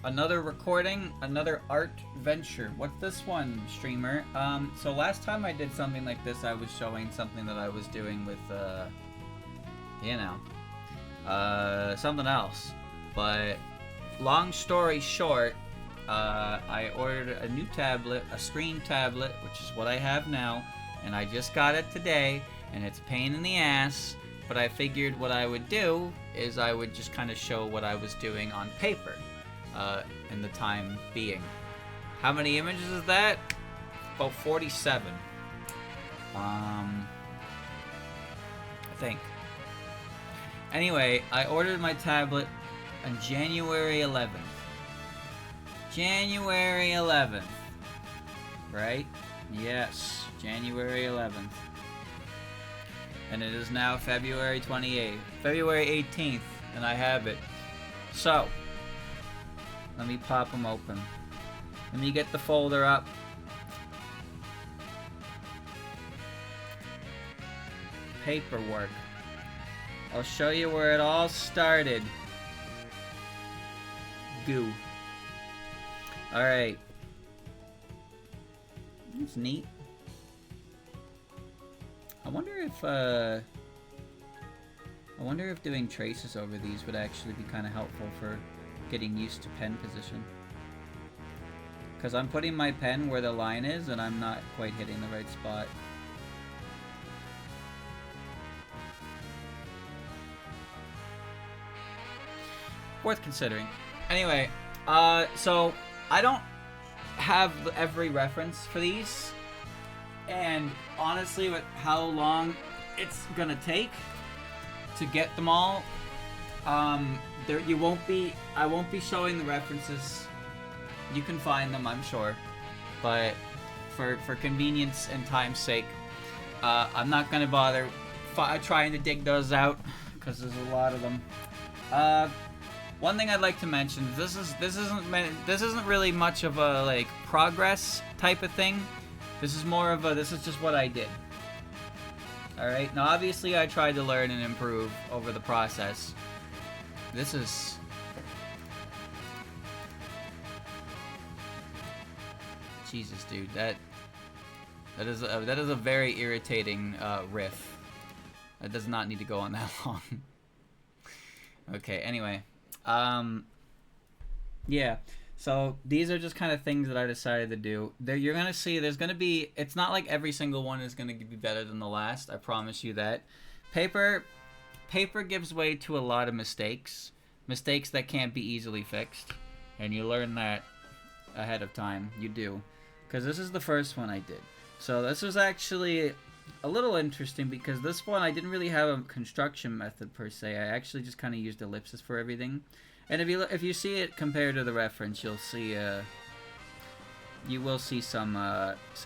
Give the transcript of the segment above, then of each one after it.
another recording, another art venture. What's this one, streamer? So last time I did something like this, I was showing something that I was doing with, you know, something else. But long story short, I ordered a new tablet, a screen tablet, which is what I have now, and I just got it today, and it's a pain in the ass, but I figured what I would do is I would just kind of show what I was doing on paper, in the time being. How many images is that? About 47. I think. Anyway, I ordered my tablet on January 11th. January 11th. Right? Yes, January 11th. And it is now February 28th. February 18th, and I have it. So, let me pop them open. Let me get the folder up. Paperwork. I'll show you where it all started. Goo. Alright. It's neat. I wonder if doing traces over these would actually be kind of helpful for getting used to pen position. Because I'm putting my pen where the line is and I'm not quite hitting the right spot. Worth considering. Anyway, so I don't have every reference for these, and honestly, with how long it's gonna take to get them all, I won't be showing the references. You can find them, I'm sure, but for convenience and time's sake, I'm not gonna bother trying to dig those out because there's a lot of them. One thing I'd like to mention, this isn't really much of a like progress type of thing. This is more of a this is just what I did. All right. Now, obviously, I tried to learn and improve over the process. This is Jesus, dude. That is a very irritating riff. It does not need to go on that long. Okay. Anyway. Yeah, so these are just kind of things that I decided to do. You're gonna see there's gonna be, it's not like every single one is gonna be better than the last, I promise you that. Paper gives way to a lot of mistakes that can't be easily fixed, and you learn that ahead of time. You do, because this is the first one I did. So this was actually a little interesting because this one I didn't really have a construction method per se. I actually just kind of used ellipses for everything. And if you see it compared to the reference, you'll see you will see some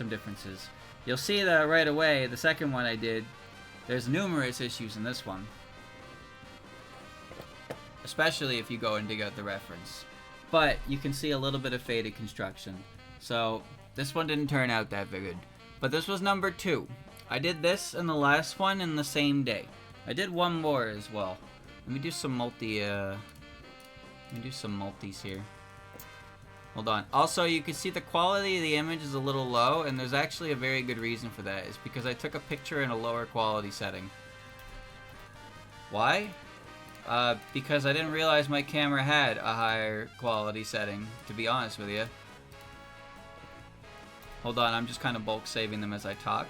differences. You'll see that right away. The second one I did, there's numerous issues in this one, especially if you go and dig out the reference. But you can see a little bit of faded construction. So this one didn't turn out that good. But this was number 2. I did this and the last one in the same day. I did one more as well. Let me do some multis here. Hold on. Also, you can see the quality of the image is a little low, and there's actually a very good reason for that. It's because I took a picture in a lower quality setting. Why? Because I didn't realize my camera had a higher quality setting, to be honest with you. Hold on, I'm just kind of bulk saving them as I talk,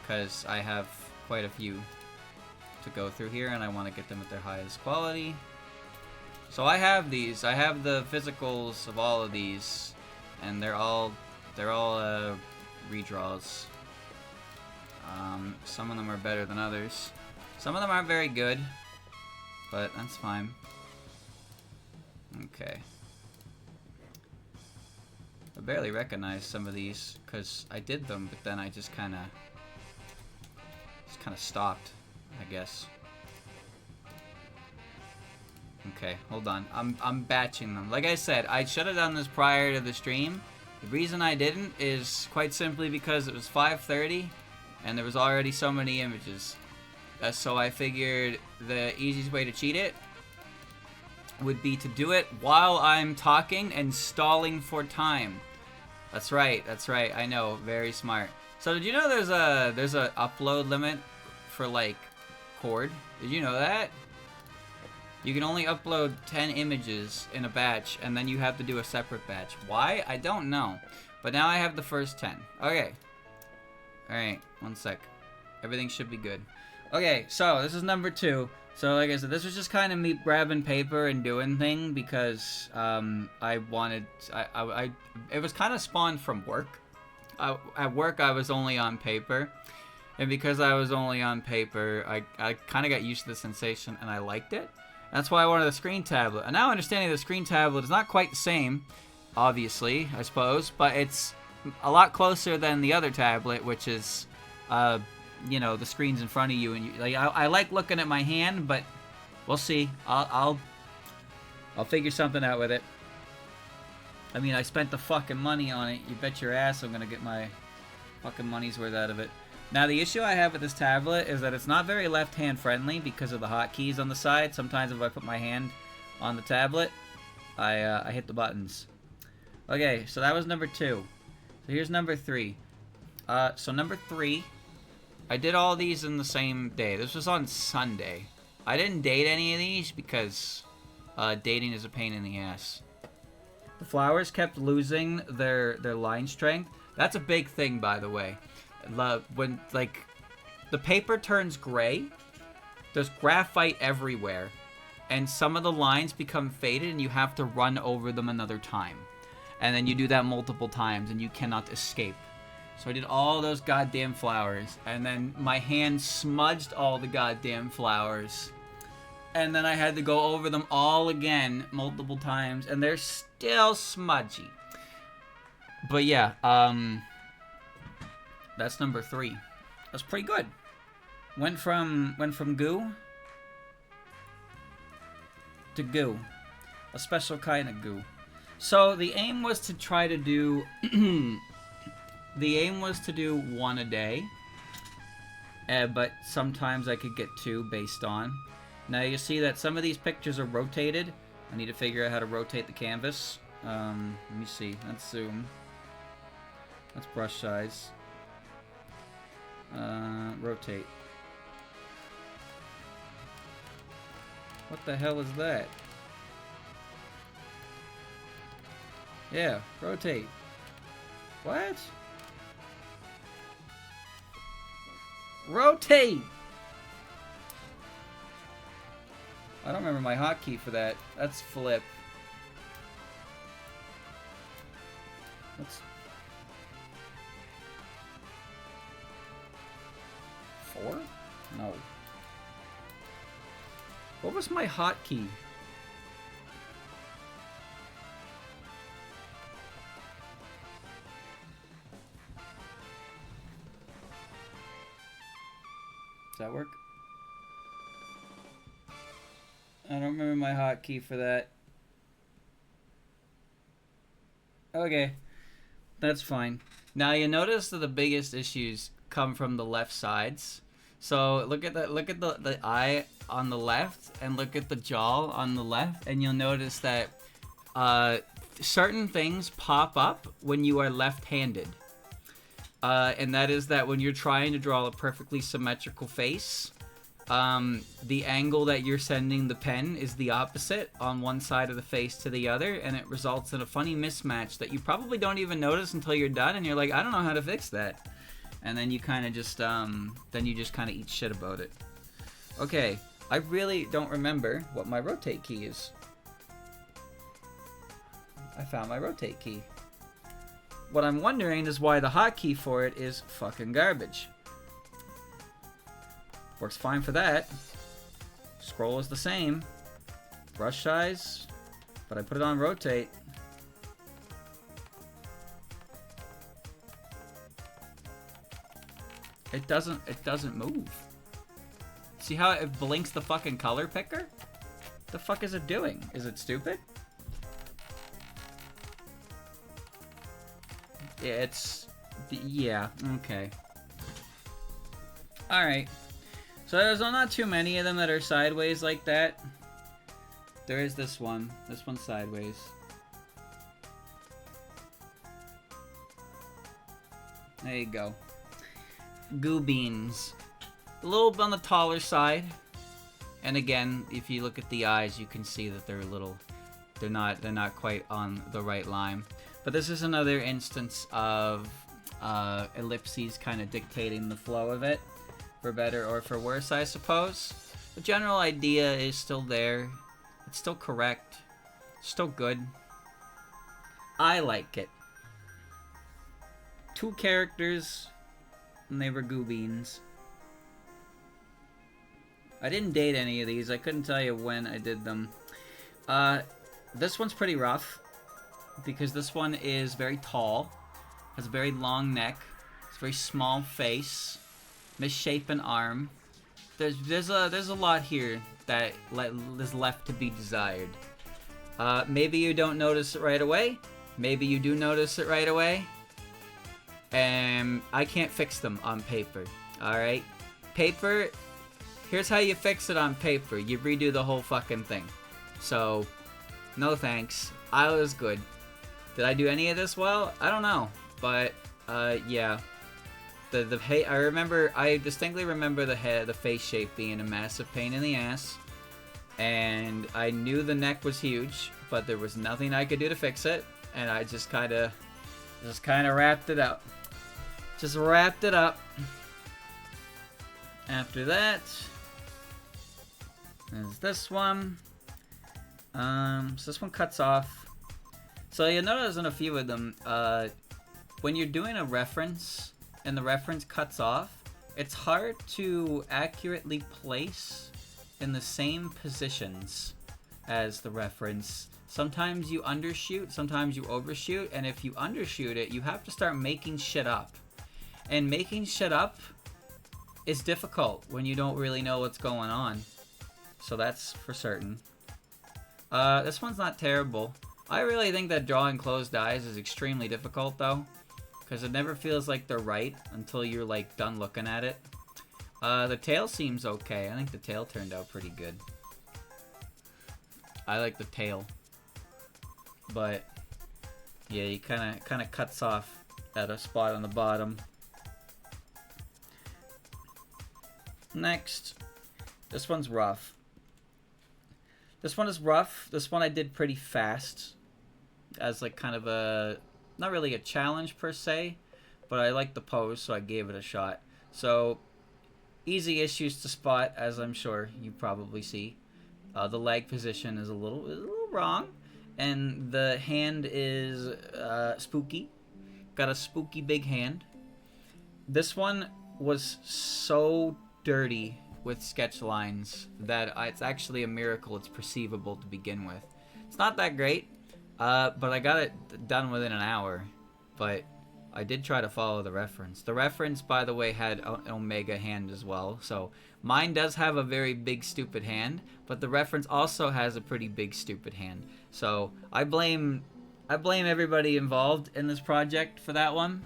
because I have quite a few to go through here and I want to get them at their highest quality. So I have these. I have the physicals of all of these, and they're all redraws. Some of them are better than others. Some of them aren't very good, but that's fine. Okay. I barely recognize some of these because I did them, but then I just kind of stopped, I guess. Okay, hold on. I'm batching them. Like I said, I should have done this prior to the stream. The reason I didn't is quite simply because it was 5:30 and there was already so many images. So I figured the easiest way to cheat it would be to do it while I'm talking and stalling for time. That's right, I know, very smart. So did you know there's a upload limit for, like, Cord? Did you know that? You can only upload 10 images in a batch, and then you have to do a separate batch. Why? I don't know. But now I have the first 10. Okay. Alright, one sec. Everything should be good. Okay, so this is number 2. So like I said, this was just kind of me grabbing paper and doing thing because I wanted... it was kind of spawned from work. At work, I was only on paper. And because I was only on paper, I kind of got used to the sensation and I liked it. That's why I wanted a screen tablet. And now understanding the screen tablet is not quite the same, obviously, I suppose, but it's a lot closer than the other tablet, which is, you know, the screen's in front of you. And like, I like looking at my hand, but we'll see. I'll figure something out with it. I mean, I spent the fucking money on it. You bet your ass I'm gonna get my fucking money's worth out of it. Now, the issue I have with this tablet is that it's not very left-hand friendly because of the hotkeys on the side. Sometimes if I put my hand on the tablet, I hit the buttons. Okay, so that was number 2. So here's number 3. So number 3, I did all these in the same day. This was on Sunday. I didn't date any of these because dating is a pain in the ass. The flowers kept losing their line strength. That's a big thing, by the way. When, like, the paper turns gray, there's graphite everywhere, and some of the lines become faded, and you have to run over them another time. And then you do that multiple times, and you cannot escape. So I did all those goddamn flowers, and then my hand smudged all the goddamn flowers. And then I had to go over them all again multiple times, and they're still smudgy. But yeah, that's number 3. That's pretty good. Went from goo to goo. A special kind of goo. So the aim was to try to do the aim was to do 1 a day. But sometimes I could get 2 based on. Now you see that some of these pictures are rotated. I need to figure out how to rotate the canvas. Let me see. Let's zoom. Let's brush size. Rotate. What the hell is that? Yeah, rotate. What? Rotate! I don't remember my hotkey for that. That's flip. Let's... 4? No. What was my hotkey? Does that work? I don't remember my hotkey for that. Okay. That's fine. Now you notice that the biggest issues come from the left sides. So look at the eye on the left and look at the jaw on the left, and you'll notice that certain things pop up when you are left-handed. And that is that when you're trying to draw a perfectly symmetrical face, the angle that you're sending the pen is the opposite on one side of the face to the other, and it results in a funny mismatch that you probably don't even notice until you're done, and you're like, I don't know how to fix that. And then you kind of just, eat shit about it. Okay, I really don't remember what my rotate key is. I found my rotate key. What I'm wondering is why the hotkey for it is fucking garbage. Works fine for that. Scroll is the same. Brush size, but I put it on rotate. It doesn't move. See how it blinks the fucking color picker? The fuck is it doing? Is it stupid? Yeah, okay. Alright. So there's not too many of them that are sideways like that. there is this one. This one's sideways. There you go. Goo beans. A little bit on the taller side. And again, if you look at the eyes, you can see that they're a little... They're not quite on the right line. But this is another instance of ellipses kind of dictating the flow of it. For better or for worse, I suppose. The general idea is still there. It's still correct. Still good. I like it. 2 characters, and they were goo beans. I didn't date any of these. I couldn't tell you when I did them. This one's pretty rough, because this one is very tall, has a very long neck, it's a very small face, misshapen arm. There's a lot here that is left to be desired. Maybe you don't notice it right away. Maybe you do notice it right away. And I can't fix them on paper. Alright? Paper, here's how you fix it on paper. You redo the whole fucking thing. So, no thanks. I was good. Did I do any of this well? I don't know. But, yeah. I distinctly remember the face shape being a massive pain in the ass. And I knew the neck was huge, but there was nothing I could do to fix it. And I just kind of wrapped it up. Just wrapped it up. After that, there's this one. So this one cuts off. So you'll notice in a few of them, when you're doing a reference and the reference cuts off, it's hard to accurately place in the same positions as the reference. Sometimes you undershoot, sometimes you overshoot, and if you undershoot it, you have to start making shit up. And making shit up is difficult when you don't really know what's going on. So that's for certain. This one's not terrible. I really think that drawing closed eyes is extremely difficult though, because it never feels like they're right until you're like done looking at it. The tail seems okay. I think the tail turned out pretty good. I like the tail. But yeah, he kind of cuts off at a spot on the bottom. Next, this one's rough. This one is rough. This one I did pretty fast, as like kind of a, not really a challenge per se, but I like the pose, so I gave it a shot. So easy issues to spot, as I'm sure you probably see. The leg position is a little wrong. And the hand is spooky. Got a spooky big hand. This one was so dirty with sketch lines that it's actually a miracle it's perceivable to begin with. It's not that great, but I got it done within an hour. But I did try to follow the reference. The reference, by the way, had an omega hand as well. So mine does have a very big stupid hand, but the reference also has a pretty big stupid hand. So I blame everybody involved in this project for that one.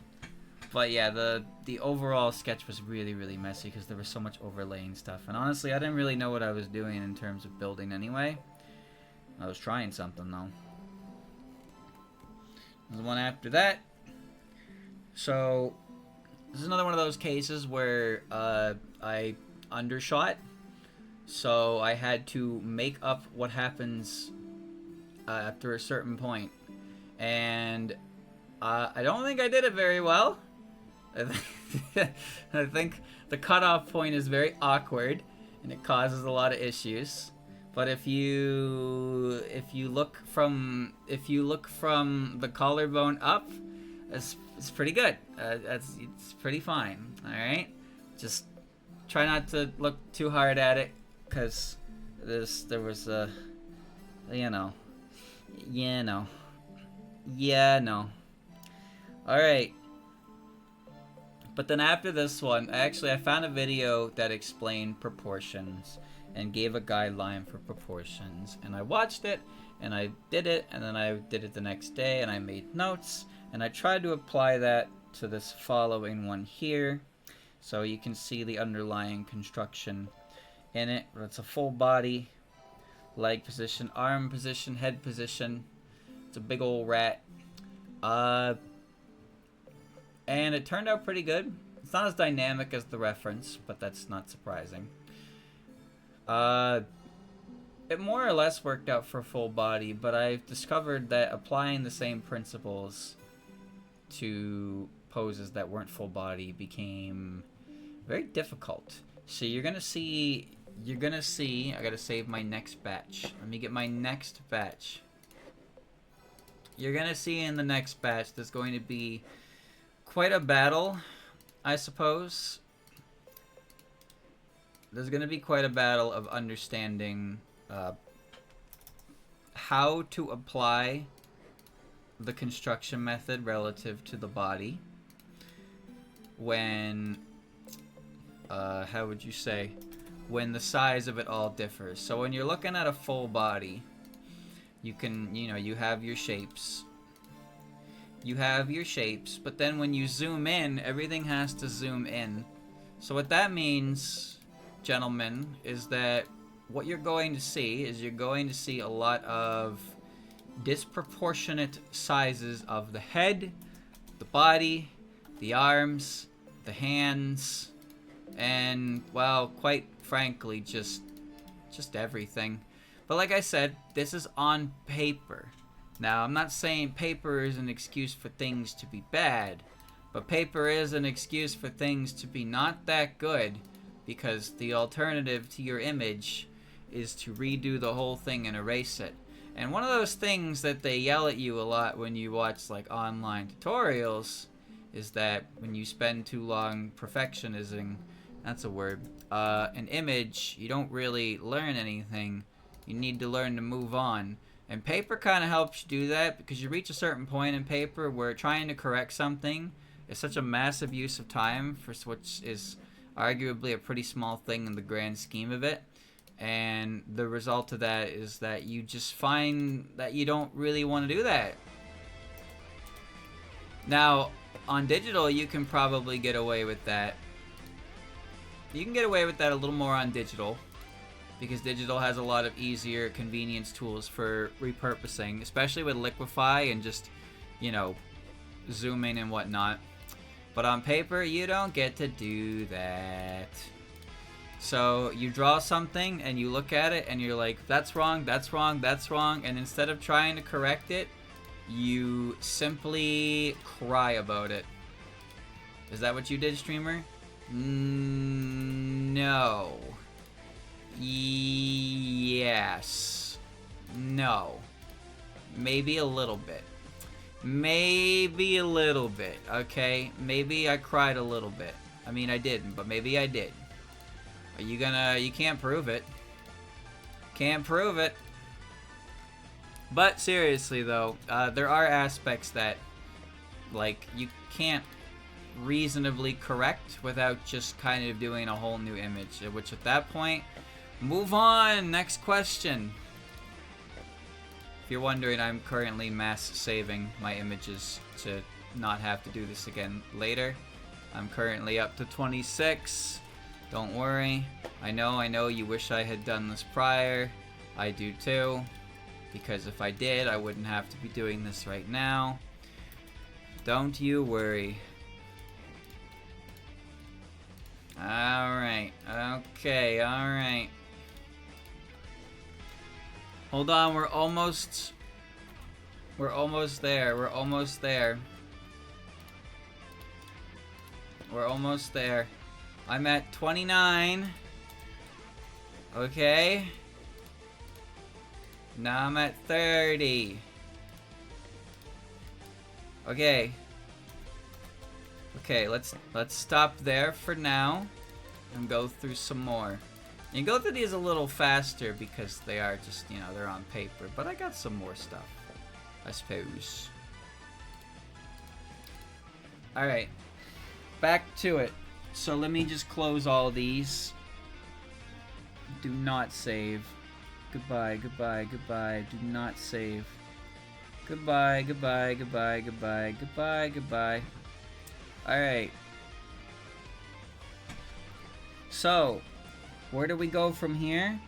But yeah, the overall sketch was really, really messy because there was so much overlaying stuff. And honestly, I didn't really know what I was doing in terms of building anyway. I was trying something though. There's one after that. So this is another one of those cases where I undershot. So I had to make up what happens after a certain point. And I don't think I did it very well. I think the cutoff point is very awkward and it causes a lot of issues. But if you look from the collarbone up, it's pretty good. It's pretty fine. All right, just try not to look too hard at it, cause there was a no. All right. But then after this one, I found a video that explained proportions and gave a guideline for proportions. And I watched it, and I did it, and then I did it the next day, and I made notes, and I tried to apply that to this following one here. So you can see the underlying construction in it. It's a full body. leg position, arm position, head position. It's a big old rat. And it turned out pretty good. It's not as dynamic as the reference, but that's not surprising. It more or less worked out for full body, but I've discovered that applying the same principles to poses that weren't full body became very difficult. So you're gonna see, I gotta save my next batch. Let me get my next batch. You're gonna see in the next batch there's going to be quite a battle, I suppose. There's gonna be quite a battle of understanding how to apply the construction method relative to the body when how would you say, when the size of it all differs. So when you're looking at a full body, you can, you have your shapes, but then when you zoom in, everything has to zoom in. So what that means, gentlemen, is that what you're going to see is a lot of disproportionate sizes of the head, the body, the arms, the hands, and, well, quite frankly, just everything. But like I said, this is on paper. Now, I'm not saying paper is an excuse for things to be bad, but paper is an excuse for things to be not that good, because the alternative to your image is to redo the whole thing and erase it. And one of those things that they yell at you a lot when you watch like online tutorials is that when you spend too long perfectionism, that's a word, an image, you don't really learn anything. You need to learn to move on. And paper kind of helps you do that, because you reach a certain point in paper where trying to correct something is such a massive use of time, for which is arguably a pretty small thing in the grand scheme of it. And the result of that is that you just find that you don't really want to do that. Now, on digital, you can probably get away with that. You can get away with that a little more on digital, because digital has a lot of easier convenience tools for repurposing, especially with Liquify and just, zooming and whatnot. But on paper, you don't get to do that. So you draw something and you look at it and you're like, that's wrong, that's wrong, that's wrong. And instead of trying to correct it, you simply cry about it. Is that what you did, streamer? No. Yes. No. Maybe a little bit. Maybe a little bit, okay? Maybe I cried a little bit. I mean, I didn't, but maybe I did. Are you gonna... You can't prove it. Can't prove it. But seriously, though, there are aspects that, like, you can't reasonably correct without just kind of doing a whole new image. Which, at that point, move on! Next question. If you're wondering, I'm currently mass saving my images to not have to do this again later. I'm currently up to 26. Don't worry. I know you wish I had done this prior. I do too. Because if I did, I wouldn't have to be doing this right now. Don't you worry. Alright. Okay, alright. Hold on, we're almost there. We're almost there. We're almost there. I'm at 29. Okay. Now I'm at 30. Okay. Okay, let's stop there for now and go through some more. You go through these a little faster because they are just, they're on paper, but I got some more stuff, I suppose. Alright, back to it. So let me just close all these. Do not save. Goodbye, goodbye, goodbye. Do not save. Goodbye, goodbye, goodbye, goodbye, goodbye, goodbye. Alright. So, where do we go from here?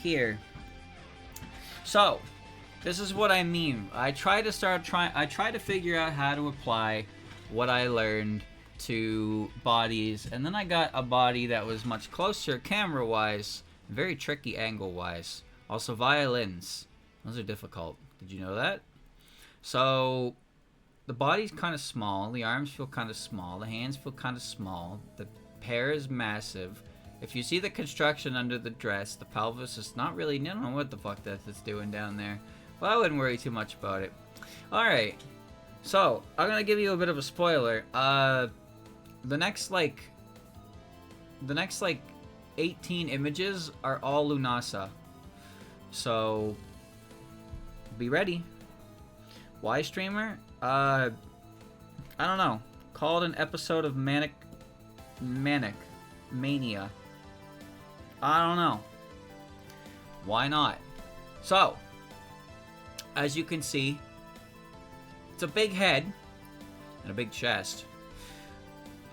Here. So, this is what I mean. I try to figure out how to apply what I learned to bodies, and then I got a body that was much closer camera-wise, very tricky angle-wise. Also, violins. Those are difficult. Did you know that? So, the body's kind of small, the arms feel kind of small, the hands feel kind of small, the hair is massive. If you see the construction under the dress, the pelvis is not really, I don't know what the fuck that's doing down there. Well, I wouldn't worry too much about it. Alright, so, I'm gonna give you a bit of a spoiler. The next 18 images are all Lunasa. So, be ready. Why streamer? I don't know. Call it an episode of Mania. I don't know. Why not? So, as you can see, it's a big head and a big chest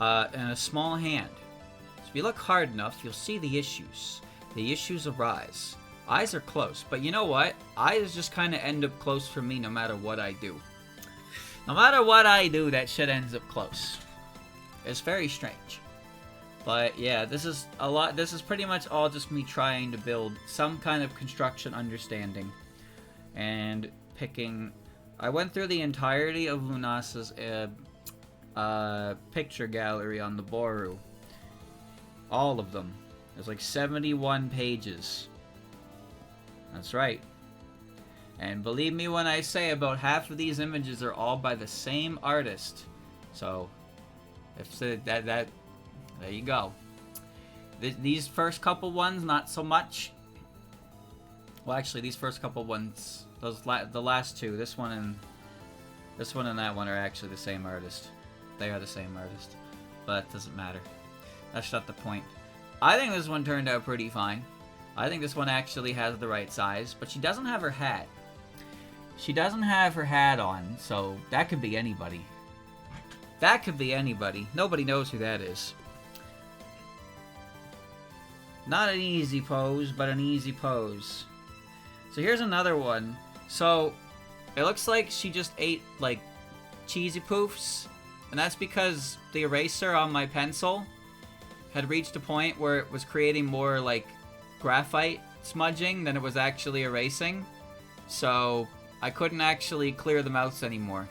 and a small hand. So if you look hard enough, you'll see the issues. The issues arise. Eyes are close, but you know what? Eyes just kind of end up close for me no matter what I do. No matter what I do, that shit ends up close. It's very strange. But yeah, this is pretty much all just me trying to build some kind of construction understanding. And picking... I went through the entirety of Lunasa's picture gallery on the Boru. All of them. There's like 71 pages. That's right. And believe me when I say about half of these images are all by the same artist. So, there you go. These first couple ones, not so much. Well, actually, these first couple ones, the last two, this one and that one are actually the same artist. They are the same artist, but it doesn't matter. That's not the point. I think this one turned out pretty fine. I think this one actually has the right size, but she doesn't have her hat. She doesn't have her hat on, so that could be anybody. That could be anybody. Nobody knows who that is. Not an easy pose, but an easy pose. So here's another one. So, it looks like she just ate, like, cheesy poofs. And that's because the eraser on my pencil had reached a point where it was creating more, like, graphite smudging than it was actually erasing. So, I couldn't actually clear the mouths anymore.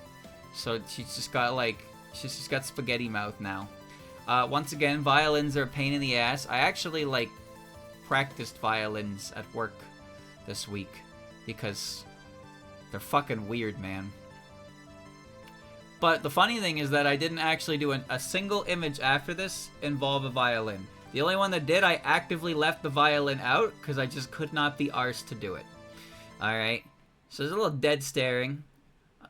So, she's just got spaghetti mouth now. Once again, violins are a pain in the ass. I actually, like, practiced violins at work this week because they're fucking weird, man. But the funny thing is that I didn't actually do a single image after this involve a violin. The only one that did, I actively left the violin out because I just could not be arsed to do it. Alright, so there's a little dead staring,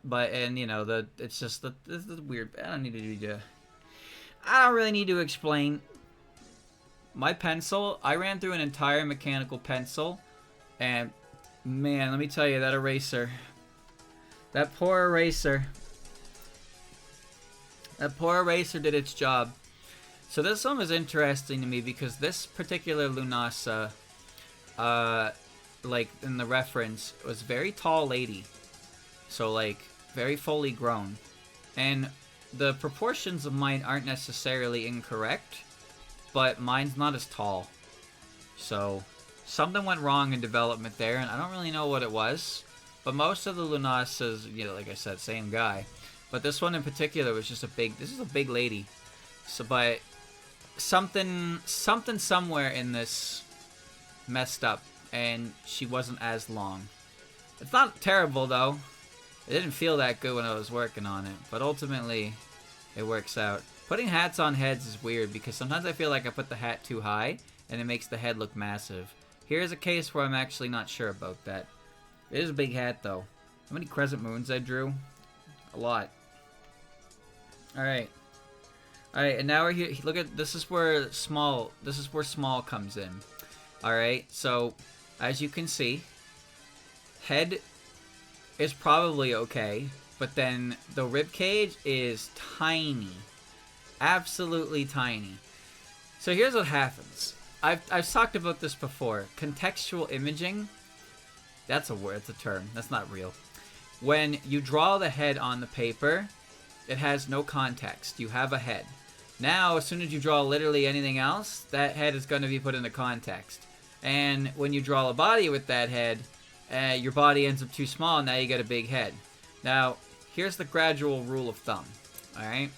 but, and you know, it's just this is weird. I don't really need to explain. My pencil, I ran through an entire mechanical pencil, and man, let me tell you, that eraser, that poor eraser did its job. So this one was interesting to me because this particular Lunasa, like in the reference, was a very tall lady. So like, very fully grown. And the proportions of mine aren't necessarily incorrect, but mine's not as tall. So, something went wrong in development there, and I don't really know what it was. But most of the Lunasas, you know, like I said, same guy. But this one in particular was just this is a big lady. So, but something somewhere in this messed up, and she wasn't as long. It's not terrible, though. It didn't feel that good when I was working on it, but ultimately, it works out. Putting hats on heads is weird, because sometimes I feel like I put the hat too high, and it makes the head look massive. Here's a case where I'm actually not sure about that. It is a big hat, though. How many crescent moons I drew? A lot. Alright. Alright, and now we're here. Look at, this is where small comes in. Alright, so, as you can see, head is probably okay, but then the rib cage is tiny. Absolutely tiny. So here's what happens. I've talked about this before. Contextual imaging That's a word. It's a term. That's not real. When you draw the head on the paper, it has no context. You have a head. Now, as soon as you draw literally anything else, that head is going to be put into context. And when you draw a body with that head, your body ends up too small, and now you get a big head. Now, here's the gradual rule of thumb. All right.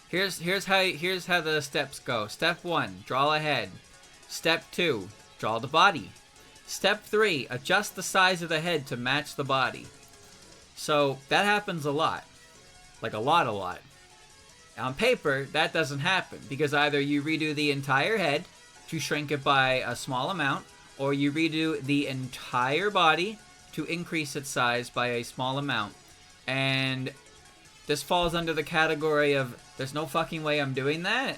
Here's how the steps go. Step 1, draw a head. Step 2, draw the body. Step 3, adjust the size of the head to match the body. So that happens a lot. Like a lot. On paper, that doesn't happen because either you redo the entire head to shrink it by a small amount, or you redo the entire body to increase its size by a small amount. And this falls under the category of there's no fucking way I'm doing that,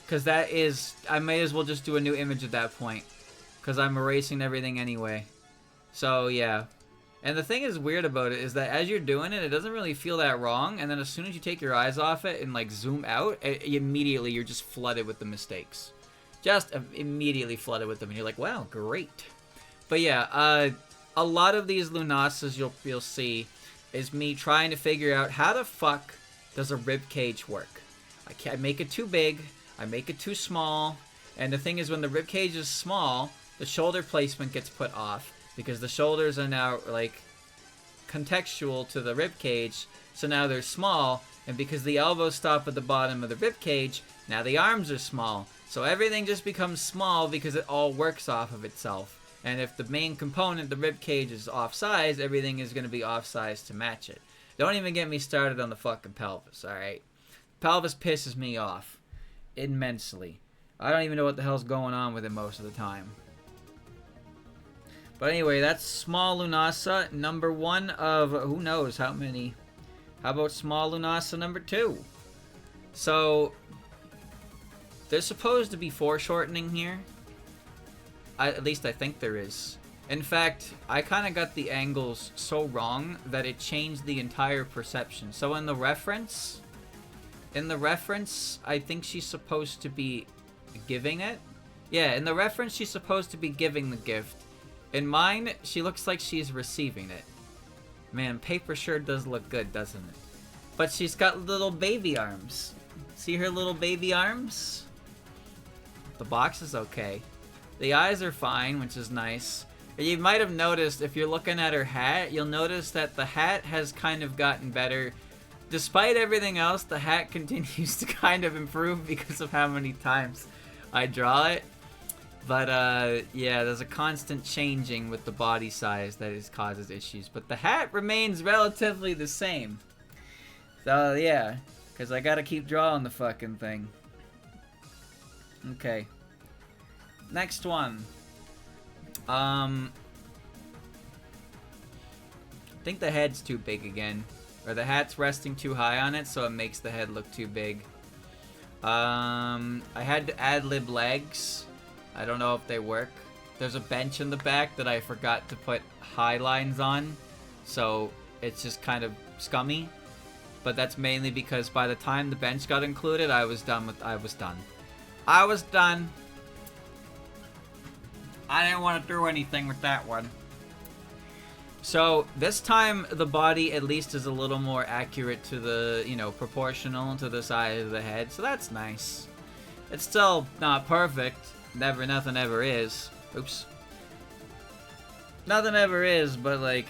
because that is, I may as well just do a new image at that point, because I'm erasing everything anyway. So yeah. And the thing is weird about it is that as you're doing it, it doesn't really feel that wrong, and then as soon as you take your eyes off it and like zoom out, immediately you're just flooded with the mistakes. Just immediately flooded with them, and you're like, wow, great. But yeah, a lot of these Lunasas you'll see is me trying to figure out how the fuck does a rib cage work. I make it too big, I make it too small, and the thing is when the rib cage is small, the shoulder placement gets put off because the shoulders are now like contextual to the rib cage, so now they're small, and because the elbows stop at the bottom of the rib cage, now the arms are small. So everything just becomes small because it all works off of itself. And if the main component, the rib cage, is off size, everything is going to be off size to match it. Don't even get me started on the fucking pelvis, alright? Pelvis pisses me off immensely. I don't even know what the hell's going on with it most of the time. But anyway, that's small Lunasa number 1 of who knows how many. How about small Lunasa number 2? So there's supposed to be foreshortening here. At least I think there is. In fact, I kind of got the angles so wrong that it changed the entire perception. So in the reference, I think she's supposed to be giving it. Yeah, in the reference, she's supposed to be giving the gift. In mine, she looks like she's receiving it. Man, paper sure does look good, doesn't it? But she's got little baby arms. See her little baby arms? The box is okay. The eyes are fine, which is nice. You might have noticed, if you're looking at her hat, you'll notice that the hat has kind of gotten better. Despite everything else, the hat continues to kind of improve because of how many times I draw it. But, yeah, there's a constant changing with the body size that causes issues. But the hat remains relatively the same. So, yeah, because I gotta keep drawing the fucking thing. Okay. Next one. I think the head's too big again. Or the hat's resting too high on it, so it makes the head look too big. I had to ad-lib legs. I don't know if they work. There's a bench in the back that I forgot to put high lines on, so it's just kind of scummy. But that's mainly because by the time the bench got included, I was done. I was done. I didn't want to do anything with that one. So this time the body at least is a little more accurate to the, you know, proportional to the size of the head. So that's nice. It's still not perfect. Nothing ever is. Oops. Nothing ever is, but like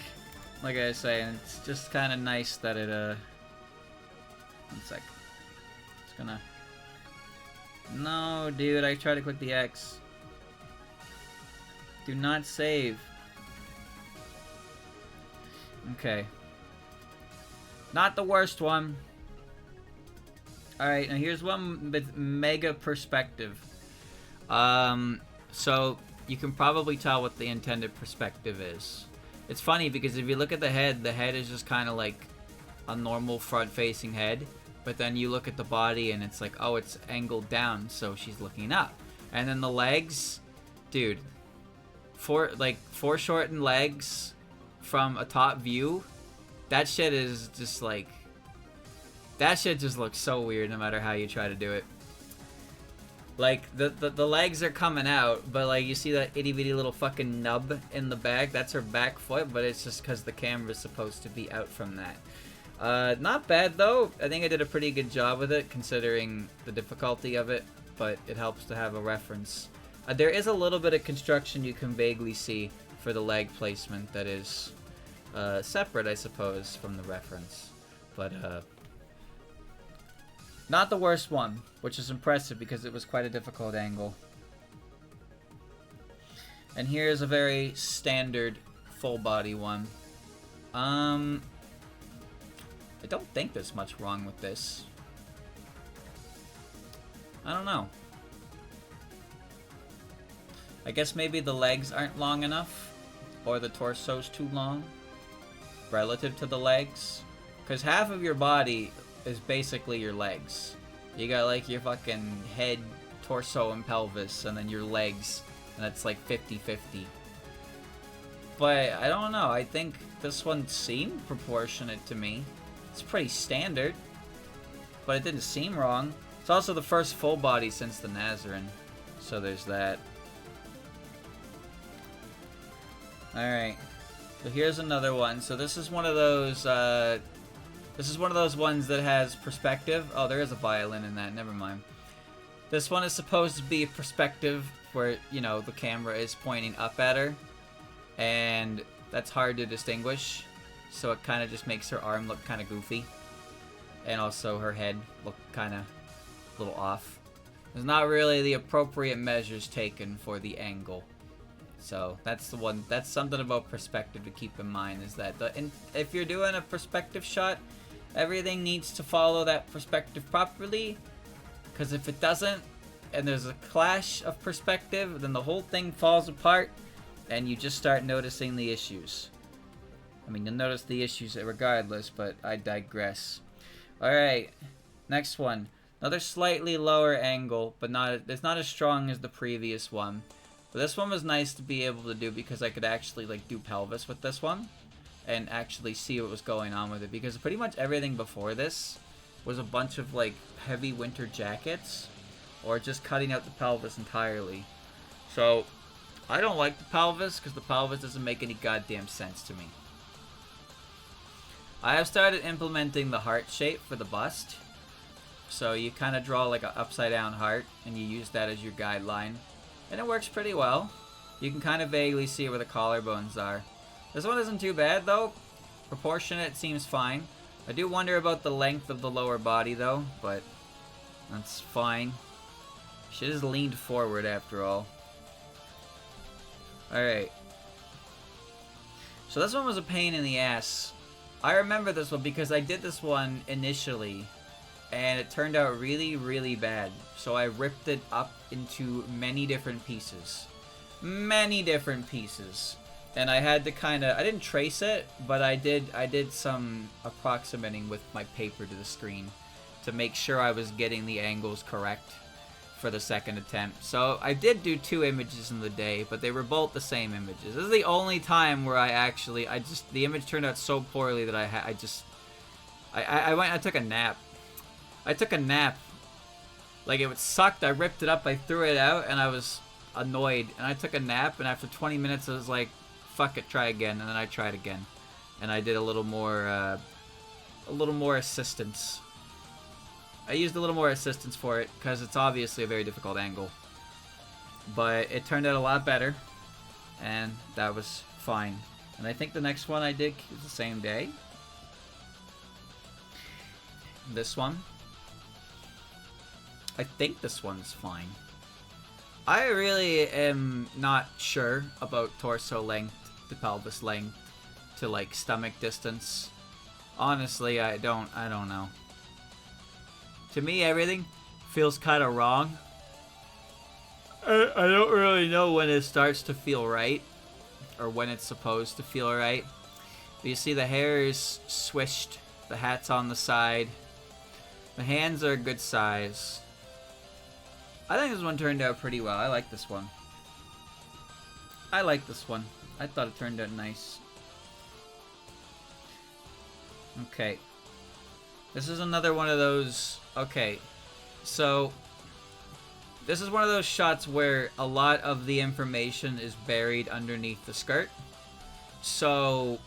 I say, it's just kind of nice that it, 1 sec. It's gonna... No, dude, I tried to click the X. Do not save. Okay. Not the worst one. Alright, now here's one with mega perspective. So you can probably tell what the intended perspective is. It's funny because if you look at the head is just kind of like a normal front-facing head. But then you look at the body and it's like, oh, it's angled down, so she's looking up. And then the legs, dude, foreshortened legs from a top view, that shit is just like, that shit just looks so weird no matter how you try to do it. Like, the legs are coming out, but, like, you see that itty-bitty little fucking nub in the back? That's her back foot, but it's just because the camera's supposed to be out from that. Not bad, though. I think I did a pretty good job with it, considering the difficulty of it, but it helps to have a reference. There is a little bit of construction you can vaguely see for the leg placement that is separate, I suppose, from the reference. But, not the worst one, which is impressive because it was quite a difficult angle. And here's a very standard full body one. I don't think there's much wrong with this. I don't know. I guess maybe the legs aren't long enough, or the torso's too long relative to the legs. Because half of your body is basically your legs. You got like your fucking head, torso, and pelvis, and then your legs, and that's like 50-50. But I don't know, I think this one seemed proportionate to me. It's pretty standard, but it didn't seem wrong. It's also the first full body since the Nazarene, so there's that. Alright, so here's another one. So this is one of those, ones that has perspective. Oh, there is a violin in that, never mind. This one is supposed to be a perspective where, you know, the camera is pointing up at her, and that's hard to distinguish, so it kind of just makes her arm look kind of goofy, and also her head look kind of a little off. There's not really the appropriate measures taken for the angle. So that's the one. That's something about perspective to keep in mind, is that if you're doing a perspective shot, everything needs to follow that perspective properly, because if it doesn't and there's a clash of perspective, then the whole thing falls apart and you just start noticing the issues. I mean, you'll notice the issues regardless, but I digress. Alright, next one. Another slightly lower angle, but it's not as strong as the previous one. But this one was nice to be able to do because I could actually like do pelvis with this one and actually see what was going on with it, because pretty much everything before this was a bunch of like heavy winter jackets or just cutting out the pelvis entirely. So I don't like the pelvis because the pelvis doesn't make any goddamn sense to me. I have started implementing the heart shape for the bust. So you kind of draw like an upside down heart and you use that as your guideline. And it works pretty well. You can kind of vaguely see where the collarbones are. This one isn't too bad though. Proportionate seems fine. I do wonder about the length of the lower body though, but that's fine. She just leaned forward after all. Alright. So this one was a pain in the ass. I remember this one because I did this one initially, and it turned out really, really bad. So I ripped it up into many different pieces. Many different pieces. And I had to kind of, I didn't trace it, but I did some approximating with my paper to the screen to make sure I was getting the angles correct for the second attempt. So I did do 2 images in the day, but they were both the same images. This is the only time where the image turned out so poorly that I took a nap. I took a nap. Like, it sucked. I ripped it up. I threw it out, and I was annoyed. And I took a nap, and after 20 minutes, I was like, fuck it, try again. And then I tried again. And I did a little more assistance. I used a little more assistance for it, because it's obviously a very difficult angle. But it turned out a lot better, and that was fine. And I think the next one I did was the same day. This one. I think this one's fine. I really am not sure about torso length to pelvis length to like stomach distance. Honestly, I don't know. To me, everything feels kind of wrong. I don't really know when it starts to feel right, or when it's supposed to feel right. But you see the hair is swished, the hat's on the side. The hands are a good size. I think this one turned out pretty well. I like this one. I like this one. I thought it turned out nice. Okay. This is another one of those... Okay. So, this is one of those shots where a lot of the information is buried underneath the skirt. So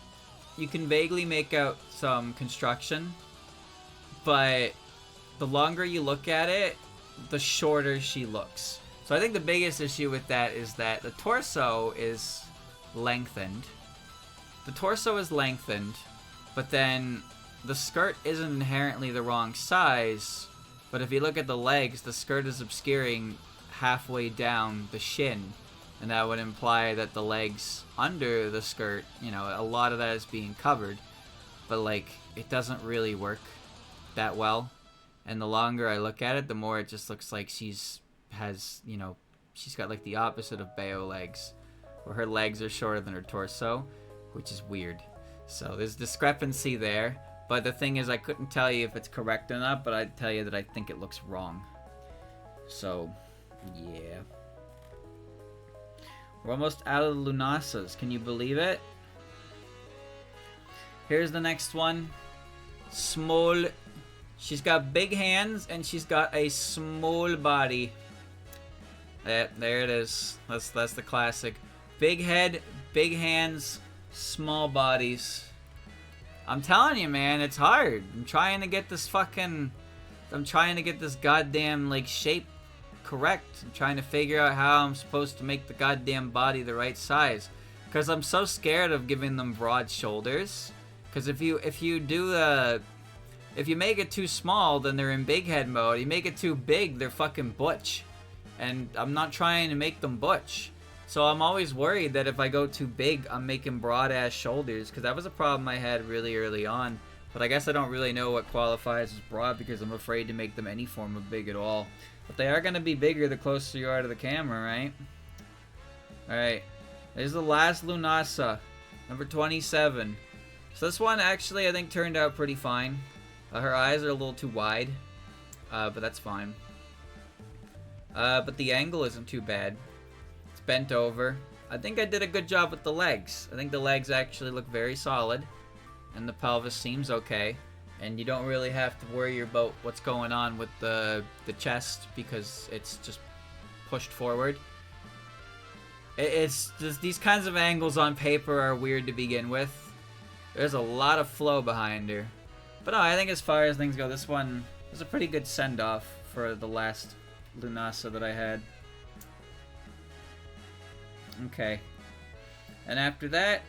you can vaguely make out some construction, but the longer you look at it, the shorter she looks. So I think the biggest issue with that is that the torso is lengthened. The torso is lengthened, but then the skirt isn't inherently the wrong size. But if you look at the legs, the skirt is obscuring halfway down the shin. And that would imply that the legs under the skirt, you know, a lot of that is being covered. But, like, it doesn't really work that well. And the longer I look at it, the more it just looks like she's got, like, the opposite of Bayo legs. Where her legs are shorter than her torso, which is weird. So there's discrepancy there. But the thing is, I couldn't tell you if it's correct or not, but I'd tell you that I think it looks wrong. So, yeah. We're almost out of the Lunasas. Can you believe it? Here's the next one. Small. She's got big hands, and she's got a small body. There it is. That's the classic. Big head, big hands, small bodies. I'm telling you, man, it's hard. I'm trying to get this goddamn, like, shape correct. I'm trying to figure out how I'm supposed to make the goddamn body the right size. Because I'm so scared of giving them broad shoulders. Because if you make it too small, then they're in big head mode. You make it too big, they're fucking butch. And I'm not trying to make them butch. So I'm always worried that if I go too big, I'm making broad-ass shoulders, because that was a problem I had really early on. But I guess I don't really know what qualifies as broad, because I'm afraid to make them any form of big at all. But they are going to be bigger the closer you are to the camera, right? Alright, there's the last Lunasa, number 27. So this one actually I think turned out pretty fine. Her eyes are a little too wide, but that's fine. But the angle isn't too bad. Bent over. I think I did a good job with the legs. I think the legs actually look very solid, and the pelvis seems okay, and you don't really have to worry about what's going on with the chest, because it's just pushed forward. It's just, these kinds of angles on paper are weird to begin with. There's a lot of flow behind her. But no, I think as far as things go, this one was a pretty good send-off for the last Lunasa that I had. Okay. And after that,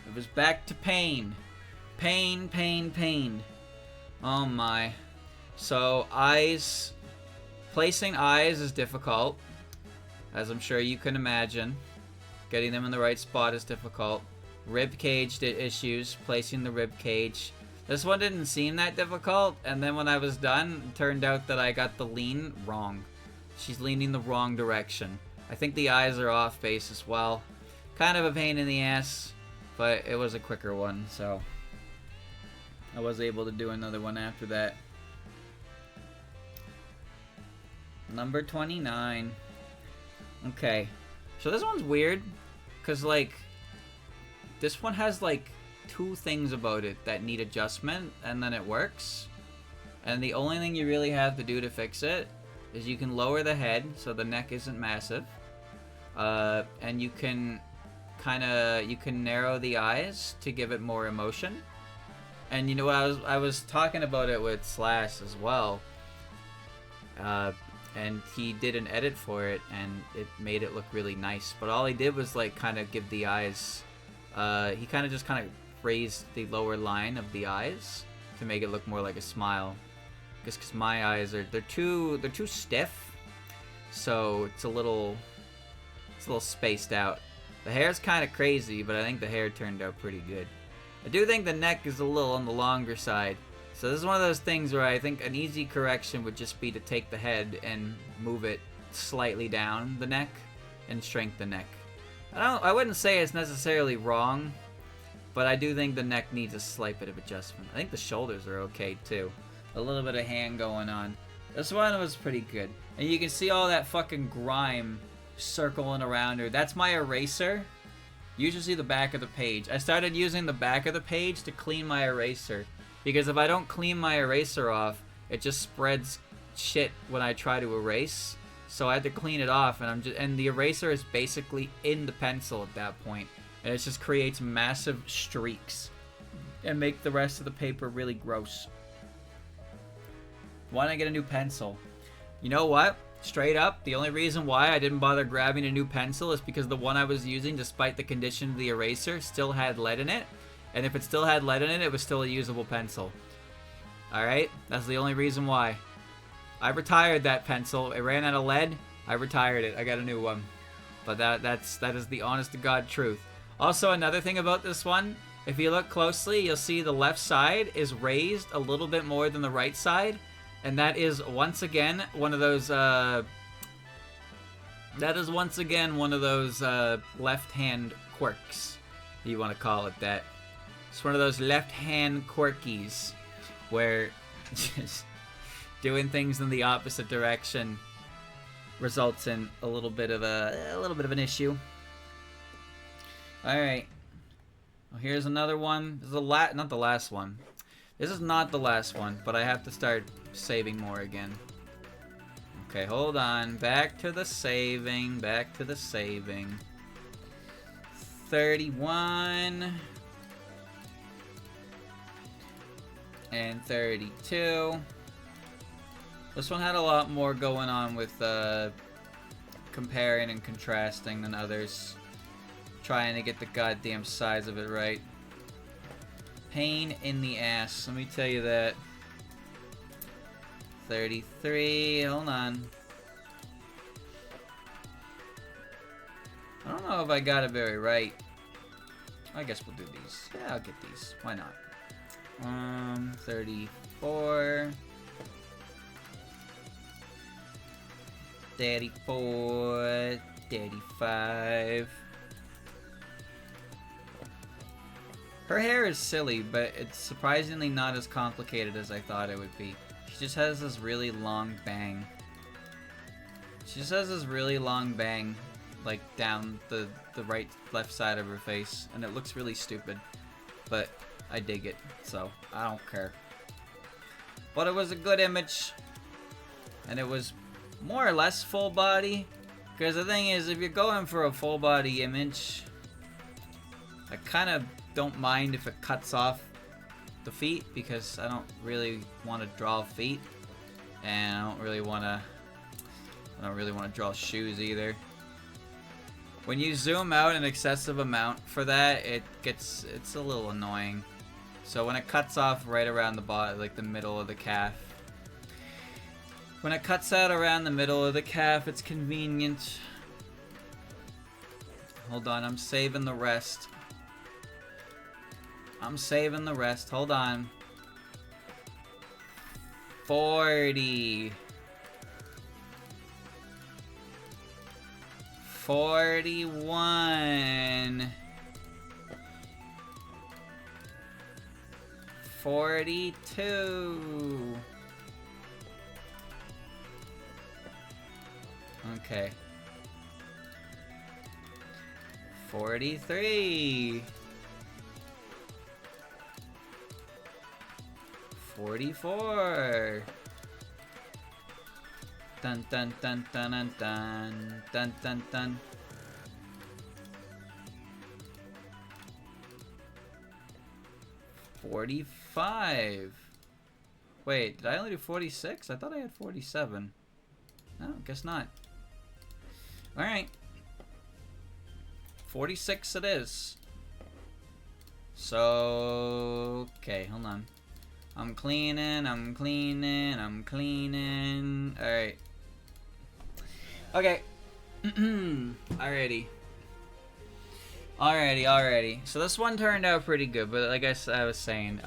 it was back to pain. Pain, pain, pain. Oh my. So, eyes. Placing eyes is difficult, as I'm sure you can imagine. Getting them in the right spot is difficult. Rib cage issues, placing the rib cage. This one didn't seem that difficult, and then when I was done, it turned out that I got the lean wrong. She's leaning the wrong direction. I think the eyes are off base as well. Kind of a pain in the ass, but it was a quicker one, so I was able to do another one after that. Number 29. Okay, so this one's weird, because, like, this one has, like, two things about it that need adjustment, and then it works. And the only thing you really have to do to fix it is you can lower the head so the neck isn't massive. And you can narrow the eyes to give it more emotion. And you know what, I was talking about it with Slash as well. And he did an edit for it, and it made it look really nice. But all he did was, like, kind of give the eyes, he kind of raised the lower line of the eyes to make it look more like a smile. Because my eyes they're too stiff, so it's a little spaced out. The hair's kind of crazy, but I think the hair turned out pretty good. I do think the neck is a little on the longer side. So this is one of those things where I think an easy correction would just be to take the head and move it slightly down the neck and shrink the neck. I wouldn't say it's necessarily wrong, but I do think the neck needs a slight bit of adjustment. I think the shoulders are okay too. A little bit of hand going on. This one was pretty good. And you can see all that fucking grime circling around her. That's my eraser. You should see the back of the page. I started using the back of the page to clean my eraser, because if I don't clean my eraser off, it just spreads shit when I try to erase. so I had to clean it off, and the eraser is basically in the pencil at that point, and it just creates massive streaks and make the rest of the paper really gross. Why not get a new pencil? You know what? Straight up, the only reason why I didn't bother grabbing a new pencil is because the one I was using, despite the condition of the eraser, still had lead in it. And if it still had lead in it, it was still a usable pencil. Alright? That's the only reason why. I retired that pencil. It ran out of lead. I retired it. I got a new one. But that is the honest to God truth. Also, another thing about this one, if you look closely, you'll see the left side is raised a little bit more than the right side. And that is once again one of those left-hand quirks. You want to call it that. It's one of those left-hand quirkies where just doing things in the opposite direction results in a little bit of an issue. All right. Well, here's another one. This is not the last one. This is not the last one, but I have to start saving more again. Okay, hold on. Back to the saving. 31 and 32. This one had a lot more going on with comparing and contrasting than others. Trying to get the goddamn size of it right. Pain in the ass, let me tell you that. 33, hold on. I don't know if I got it very right. I guess we'll do these. Yeah, I'll get these. Why not? 34. 34. 35. Her hair is silly, but it's surprisingly not as complicated as I thought it would be. She just has this really long bang. Like down the left side of her face, and it looks really stupid. But I dig it, so I don't care. But it was a good image, and it was more or less full body. Because the thing is, if you're going for a full body image, I kind of don't mind if it cuts off the feet, because I don't really want to draw feet, and I don't really want to draw shoes either. When you zoom out an excessive amount for that, it's a little annoying. So when it cuts off right around the bottom, like the middle of the calf, when it cuts out around the middle of the calf, it's convenient. Hold on, I'm saving the rest. Hold on. 40. 41. 42. Okay. 43. 44. Dun dun dun dun dun dun dun dun dun. 45. Wait, did I only do 46? I thought I had 47. No, guess not. Alright. 46 it is. So, okay, hold on. I'm cleaning. Alright. Okay. Alrighty. So this one turned out pretty good, but like I was saying,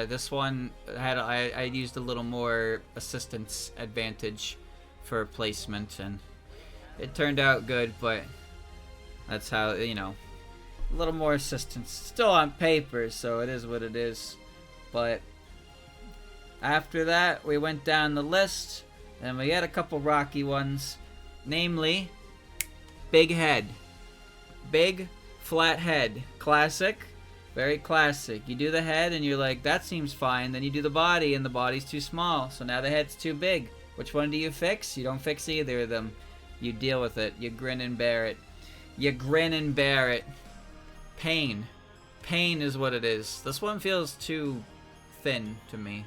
this one I used a little more assistance advantage for placement, and it turned out good, but that's how, you know, a little more assistance. Still on paper, so it is what it is. But after that, we went down the list, and we had a couple rocky ones, namely, big head. Big, flat head. Classic. Very classic. You do the head, and you're like, that seems fine. Then you do the body, and the body's too small, so now the head's too big. Which one do you fix? You don't fix either of them. You deal with it. You grin and bear it. You grin and bear it. Pain. Pain is what it is. This one feels too thin to me.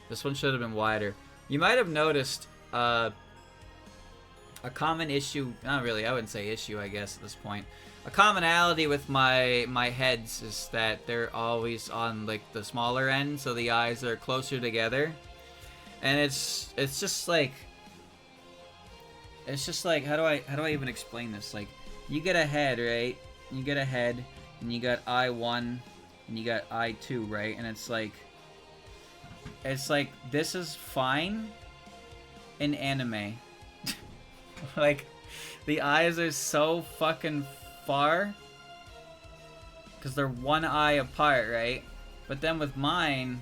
This one should have been wider. You might have noticed a common issue. Not really. I wouldn't say issue, I guess, at this point. A commonality with my heads is that they're always on like the smaller end, so the eyes are closer together. And it's just like how do I even explain this? Like, you get a head, right? You get a head, and you got eye 1 and you got eye 2, right? And it's like this is fine in anime. Like, the eyes are so fucking far because they're one eye apart, right? But then with mine,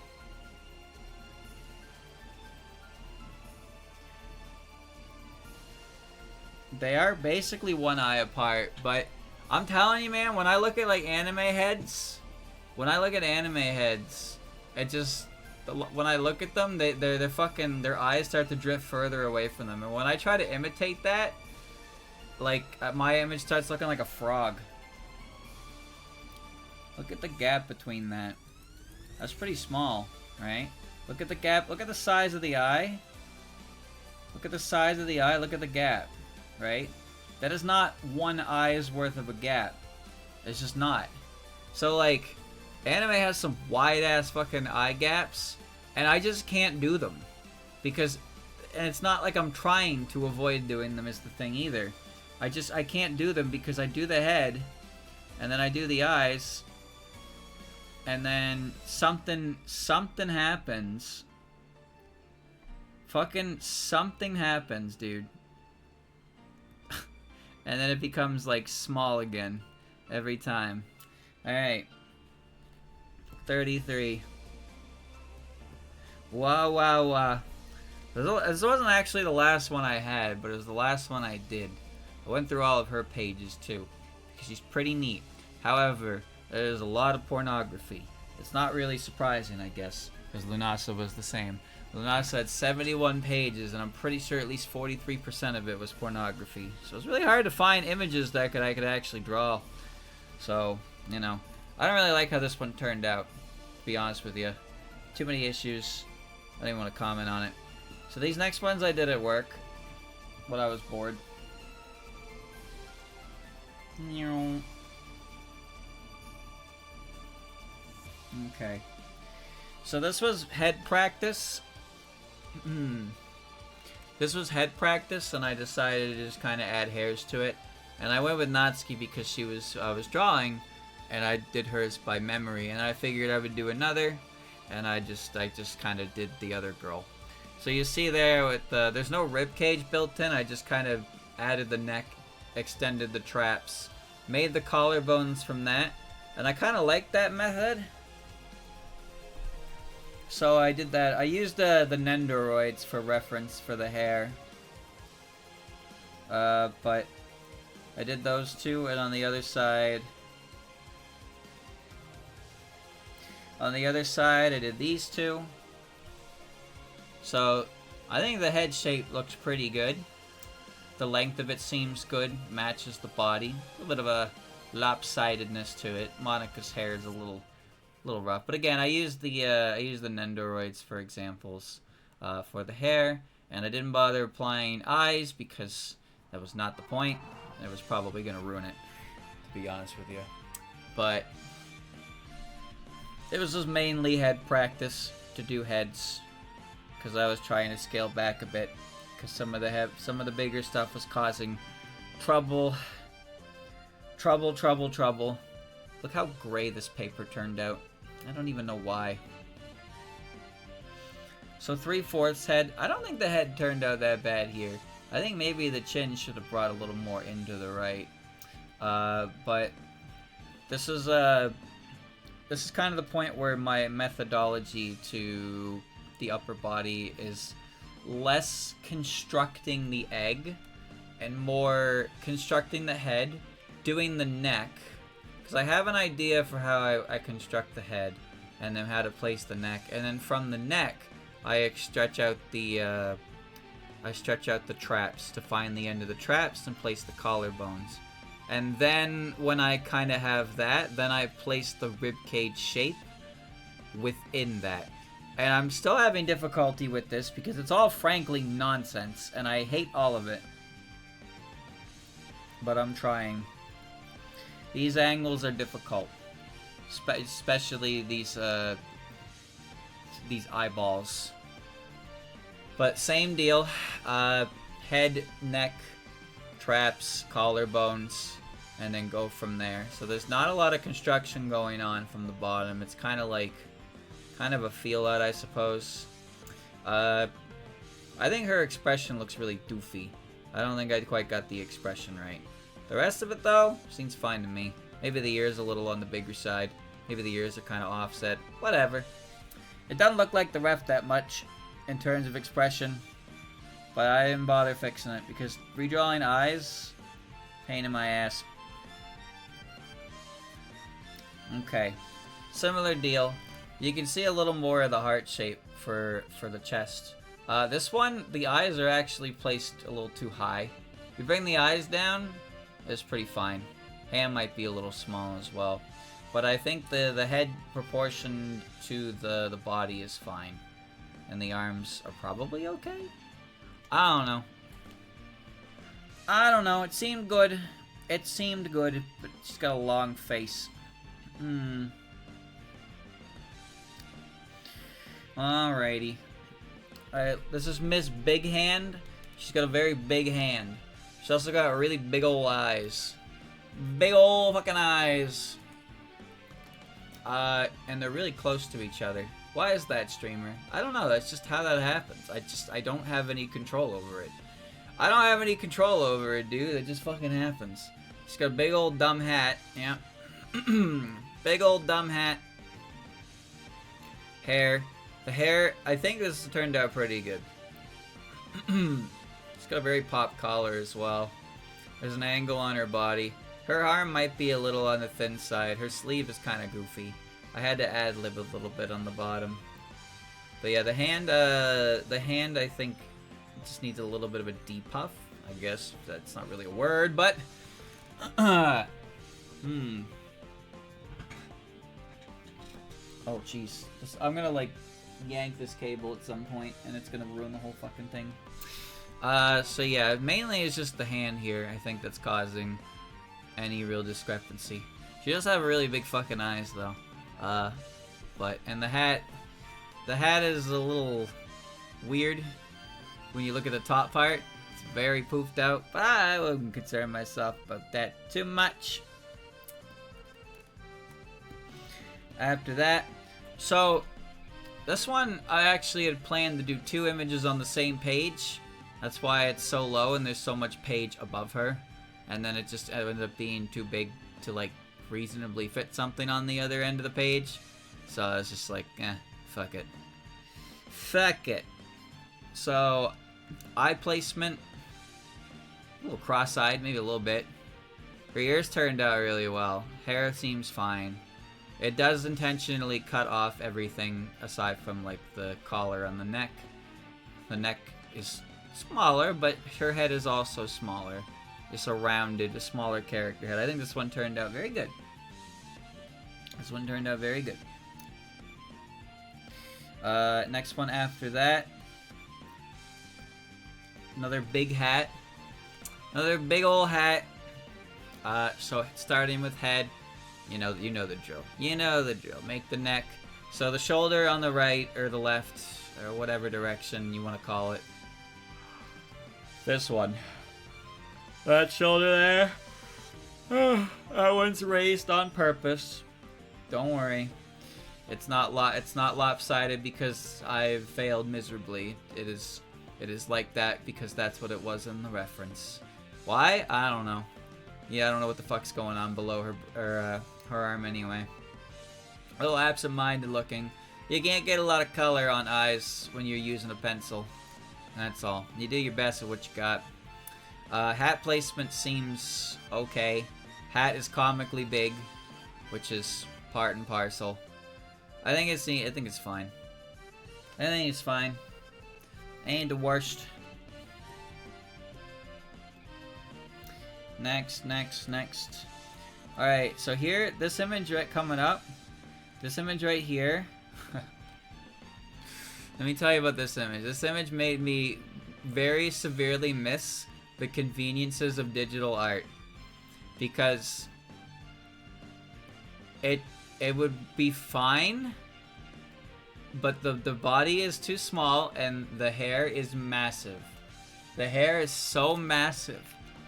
they are basically one eye apart. But I'm telling you, man, when I look at like anime heads, it just, when I look at them, they're fucking, their eyes start to drift further away from them. And when I try to imitate that, like, my image starts looking like a frog. Look at the gap between that. That's pretty small, right? Look at the gap. Look at the size of the eye. Look at the size of the eye. Look at the gap, right? That is not one eye's worth of a gap. It's just not. So, like, anime has some wide-ass fucking eye gaps, and I just can't do them. Because, and it's not like I'm trying to avoid doing them is the thing either. I can't do them because I do the head, and then I do the eyes, and then something happens. Fucking something happens, dude. And then it becomes, like, small again every time. Alright. 33. Wow. This wasn't actually the last one I had, but it was the last one I did. I went through all of her pages, too, because she's pretty neat. However, there's a lot of pornography. It's not really surprising, I guess, because Lunasa was the same. Lunasa had 71 pages, and I'm pretty sure at least 43% of it was pornography. So it's really hard to find images that I could actually draw. So, you know, I don't really like how this one turned out, to be honest with you. Too many issues. I didn't want to comment on it. So these next ones I did at work when I was bored. Okay. So this was head practice. This was head practice, and I decided to just kind of add hairs to it. And I went with Natsuki because she was drawing, and I did hers by memory. And I figured I would do another, and I just kind of did the other girl. So you see there with there's no rib cage built in. I just kind of added the neck, extended the traps, made the collarbones from that, and I kind of like that method. So I did that. I used the Nendoroids for reference for the hair. But I did those two, and on the other side... I did these two. So, I think the head shape looks pretty good. The length of it seems good, matches the body. A little bit of a lopsidedness to it. Monica's hair is a little rough, but again, I used the Nendoroids for examples for the hair, and I didn't bother applying eyes because that was not the point. It was probably gonna ruin it, to be honest with you. But it was just mainly head practice to do heads, because I was trying to scale back a bit, because some of the bigger stuff was causing trouble. Look how gray this paper turned out. I don't even know why. So 3/4 head. I don't think the head turned out that bad here. I think maybe the chin should have brought a little more into the right. But this is kind of the point where my methodology to the upper body is less constructing the egg and more constructing the head, doing the neck. I have an idea for how I construct the head, and then how to place the neck, and then from the neck I stretch out the I stretch out the traps to find the end of the traps and place the collarbones. And then when I kind of have that, then I place the ribcage shape within that. And I'm still having difficulty with this because it's all frankly nonsense and I hate all of it. But I'm trying. These angles are difficult. Especially these eyeballs. But same deal. Head, neck, traps, collarbones, and then go from there. So there's not a lot of construction going on from the bottom. It's kind of like, kind of a feel out, I suppose. I think her expression looks really doofy. I don't think I quite got the expression right. The rest of it, though, seems fine to me. Maybe the ears a little on the bigger side. Maybe the ears are kind of offset. Whatever. It doesn't look like the ref that much in terms of expression. But I didn't bother fixing it because redrawing eyes, pain in my ass. Okay. Similar deal. You can see a little more of the heart shape for the chest. This one, the eyes are actually placed a little too high. If you bring the eyes down, it's pretty fine. Hand might be a little small as well. But I think the head proportion to the body is fine. And the arms are probably okay? I don't know. I don't know. It seemed good. It seemed good, but she's got a long face. Alrighty. Alright, this is Miss Big Hand. She's got a very big hand. She's also got really big old eyes. Big old fucking eyes. And they're really close to each other. Why is that, streamer? I don't know. That's just how that happens. I don't have any control over it. I don't have any control over it, dude. It just fucking happens. She's got a big old dumb hat. Yeah. Big old dumb hat. Hair. The hair, I think this turned out pretty good. She's got a very pop collar as well. There's an angle on her body. Her arm might be a little on the thin side. Her sleeve is kind of goofy. I had to ad-lib a little bit on the bottom. But yeah, the hand I think just needs a little bit of a depuff. I guess that's not really a word, but oh jeez. I'm gonna like yank this cable at some point and it's gonna ruin the whole fucking thing. So yeah, mainly it's just the hand here, I think, that's causing any real discrepancy. She does have really big fucking eyes though. And the hat is a little weird when you look at the top part. It's very poofed out, but I wouldn't concern myself about that too much. After that, so this one I actually had planned to do 2 images on the same page. That's why it's so low and there's so much page above her. And then it just ended up being too big to like reasonably fit something on the other end of the page. So I was just like, fuck it. Fuck it. So, eye placement. A little cross-eyed, maybe a little bit. Her ears turned out really well. Hair seems fine. It does intentionally cut off everything aside from like the collar on the neck. The neck is smaller, but her head is also smaller. It's a rounded, a smaller character head. I think this one turned out very good. This one turned out very good. Next one after that. Another big hat. Another big old hat. So starting with head. You know the drill. You know the drill. Make the neck. So the shoulder on the right or the left or whatever direction you want to call it. This one. That shoulder there. That one's raised on purpose. Don't worry. It's not lopsided because I've failed miserably. It is like that because that's what it was in the reference. Why? I don't know. Yeah, I don't know what the fuck's going on below her arm anyway. A little absent-minded looking. You can't get a lot of color on eyes when you're using a pencil. That's all. You do your best with what you got. Hat placement seems okay. Hat is comically big, which is part and parcel. I think it's fine. I think it's fine. Ain't the worst. Next. Alright, so here, this image right coming up. This image right here. Let me tell you about this image. This image made me very severely miss the conveniences of digital art. Because it would be fine, but the body is too small and the hair is massive. The hair is so massive.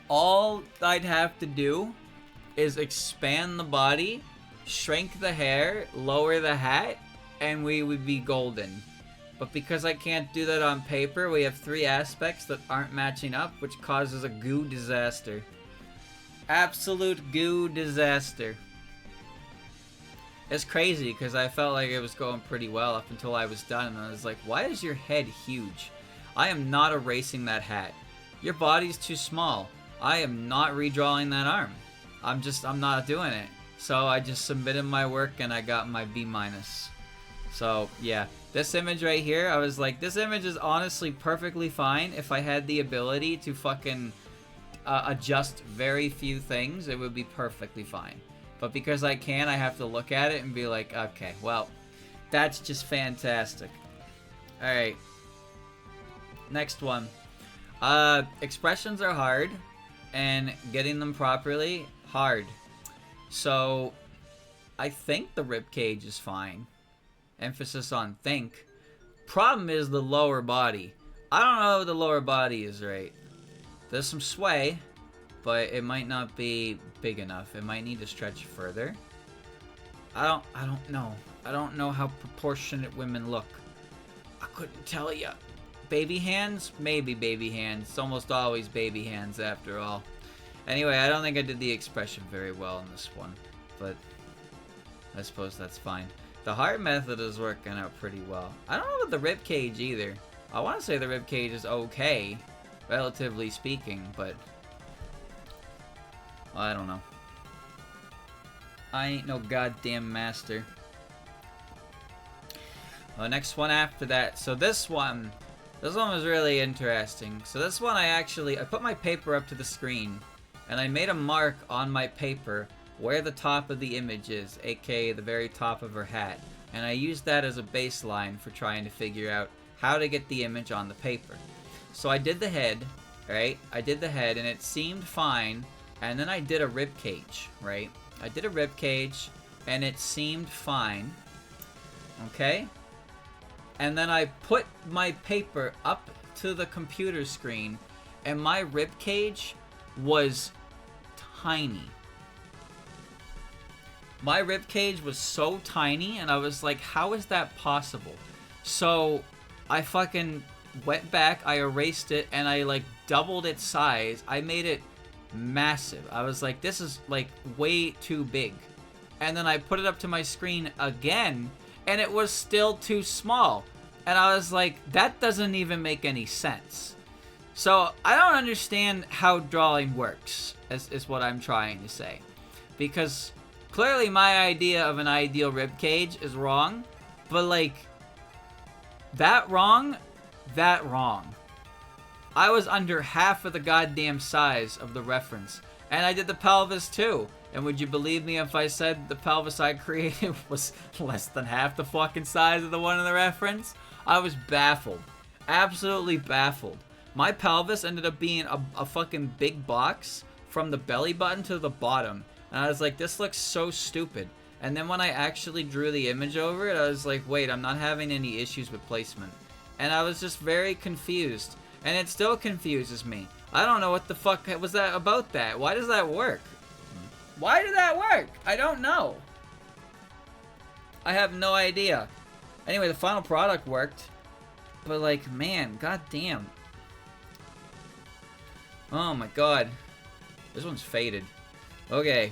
All I'd have to do is expand the body, shrink the hair, lower the hat, and we would be golden. But because I can't do that on paper, we have 3 aspects that aren't matching up, which causes a goo disaster. Absolute goo disaster. It's crazy because I felt like it was going pretty well up until I was done, and I was like, why is your head huge? I am not erasing that hat. Your body's too small. I am not redrawing that arm. I'm not doing it. So I just submitted my work and I got my B-. So yeah, this image right here, I was like, this image is honestly perfectly fine if I had the ability to fucking adjust very few things. It would be perfectly fine. But because I can't, I have to look at it and be like, okay, well, that's just fantastic. Alright. Next one. Expressions are hard, and getting them properly, hard. So, I think the ribcage is fine. Emphasis on think. Problem is the lower body. I don't know if the lower body is right. There's some sway, but it might not be big enough. It might need to stretch further. I don't know. I don't know how proportionate women look. I couldn't tell ya. Baby hands? Maybe baby hands. It's almost always baby hands after all. Anyway, I don't think I did the expression very well in this one, but I suppose that's fine. The heart method is working out pretty well. I don't know about the rib cage either. I want to say the rib cage is okay, relatively speaking, but I don't know. I ain't no goddamn master. The next one after that. So this one was really interesting. So this one I put my paper up to the screen and I made a mark on my paper where the top of the image is, aka the very top of her hat. And I used that as a baseline for trying to figure out how to get the image on the paper. So I did the head, right? I did the head and it seemed fine. And then I did a rib cage, right? I did a rib cage and it seemed fine. Okay? And then I put my paper up to the computer screen and my rib cage was tiny. My rib cage was so tiny and I was like, how is that possible? So I fucking went back, I erased it, and I like doubled its size. I made it massive. I was like, this is like way too big. And then I put it up to my screen again and it was still too small. And I was like, that doesn't even make any sense. So I don't understand how drawing works, is what I'm trying to say. Because clearly my idea of an ideal rib cage is wrong, but like, that wrong. I was under half of the goddamn size of the reference. And I did the pelvis too. And would you believe me if I said the pelvis I created was less than half the fucking size of the one in the reference? I was baffled. Absolutely baffled. My pelvis ended up being a fucking big box from the belly button to the bottom. And I was like, this looks so stupid. And then when I actually drew the image over it, I was like, wait, I'm not having any issues with placement. And I was just very confused. And it still confuses me. I don't know what the fuck was that about that. Why does that work? Why did that work? I don't know. I have no idea. Anyway, the final product worked. But like, man, goddamn. Oh my god. This one's faded. Okay.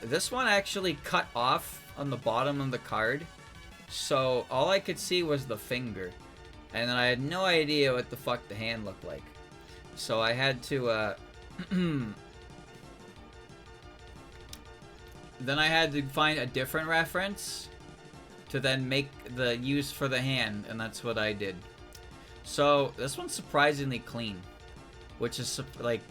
This one actually cut off on the bottom of the card. So all I could see was the finger. And then I had no idea what the fuck the hand looked like. So I had to, then I had to find a different reference to then make the use for the hand, and that's what I did. So this one's surprisingly clean, which is like,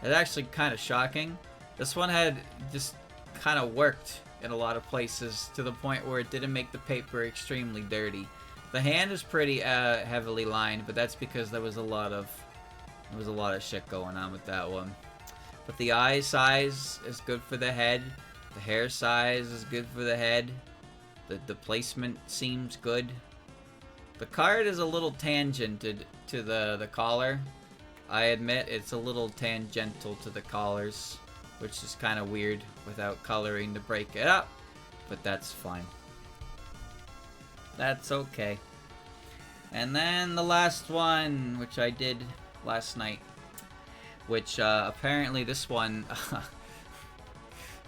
It's actually kind of shocking. This one had just kind of worked in a lot of places to the point where it didn't make the paper extremely dirty. The hand is pretty heavily lined, but that's because there was a lot of shit going on with that one. But the eye size is good for the head. The hair size is good for the head. The placement seems good. The card is a little tangented to the collar. I admit it's a little tangential to the collars, which is kind of weird without coloring to break it up, but that's fine. That's okay. And then the last one, which I did last night, which apparently this one,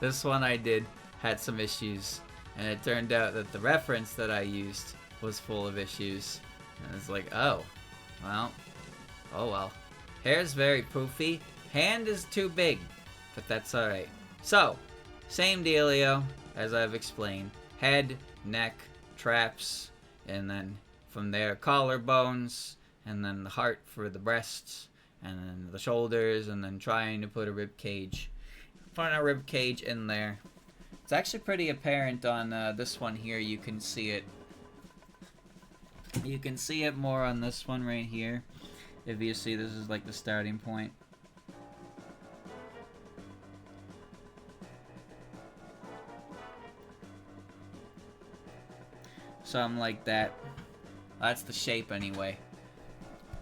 this one I did had some issues, and it turned out that the reference that I used was full of issues. And it's like, oh well. Hair's very poofy. Hand is too big, but that's alright. So, same dealio as I've explained. Head, neck, traps, and then from there collarbones, and then the heart for the breasts, and then the shoulders, and then trying to put a rib cage. Put a rib cage in there. It's actually pretty apparent on this one here. You can see it. You can see it more on this one right here. If you see, this is like the starting point. Something like that. That's the shape anyway.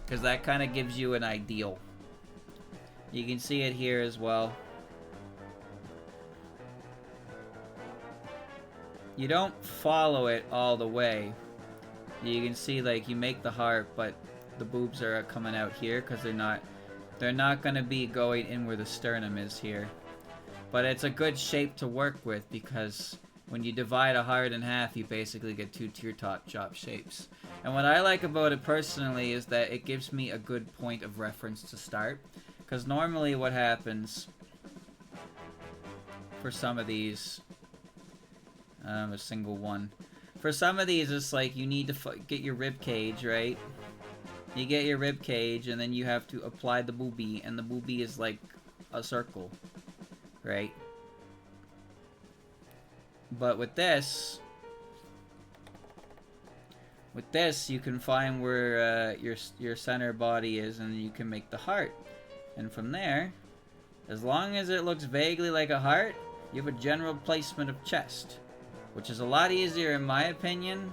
Because that kind of gives you an ideal. You can see it here as well. You don't follow it all the way. You can see, like, you make the heart, but the boobs are coming out here because they're not going to be going in where the sternum is here. But it's a good shape to work with because when you divide a heart in half, you basically get two tear-top chop shapes. And what I like about it personally is that it gives me a good point of reference to start. Because normally what happens for some of these, a single one. For some of these, it's like you need to get your rib cage, right? You get your rib cage, and then you have to apply the boobie, and the boobie is like a circle, right? But with this, you can find where your center body is, and you can make the heart. And from there, as long as it looks vaguely like a heart, you have a general placement of chest, which is a lot easier in my opinion.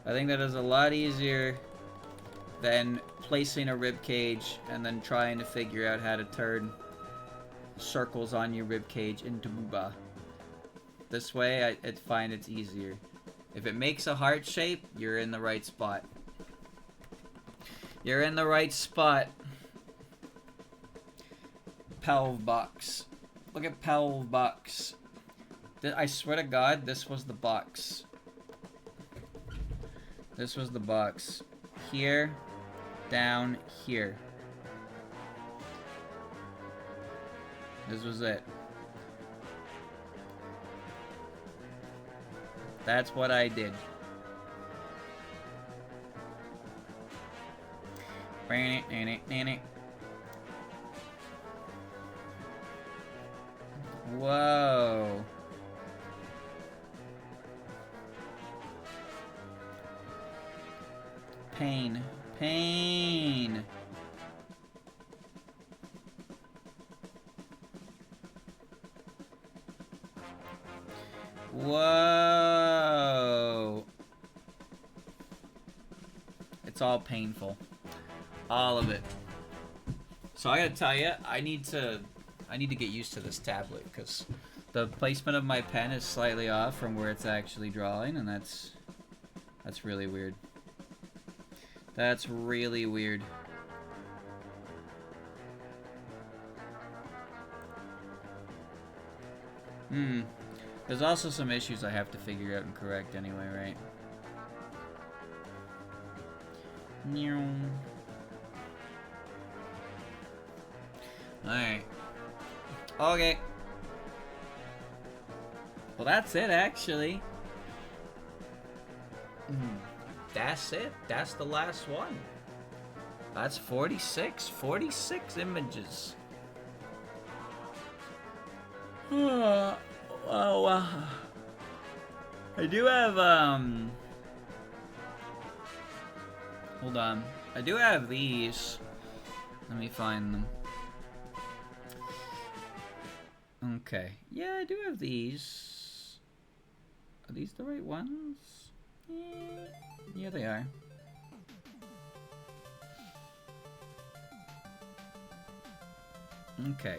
I think that is a lot easier than placing a rib cage and then trying to figure out how to turn circles on your rib cage into booba. This way, I find it's easier. If it makes a heart shape, you're in the right spot. You're in the right spot. Pelv box. Look at pelv box. I swear to God, this was the box. This was the box. Here, down, here. This was it. That's what I did. Whoa. Pain. Pain. Whoa. It's all painful. All of it. So I gotta tell you, I need to get used to this tablet because the placement of my pen is slightly off from where it's actually drawing, and that's really weird. That's really weird. There's also some issues I have to figure out and correct anyway, right? Alright. Okay. Well, that's it, actually. That's it. That's the last one. That's 46. 46 images. Oh, wow. I do have, hold on. I do have these. Let me find them. Okay. Yeah, I do have these. Are these the right ones? Yeah, they are. Okay.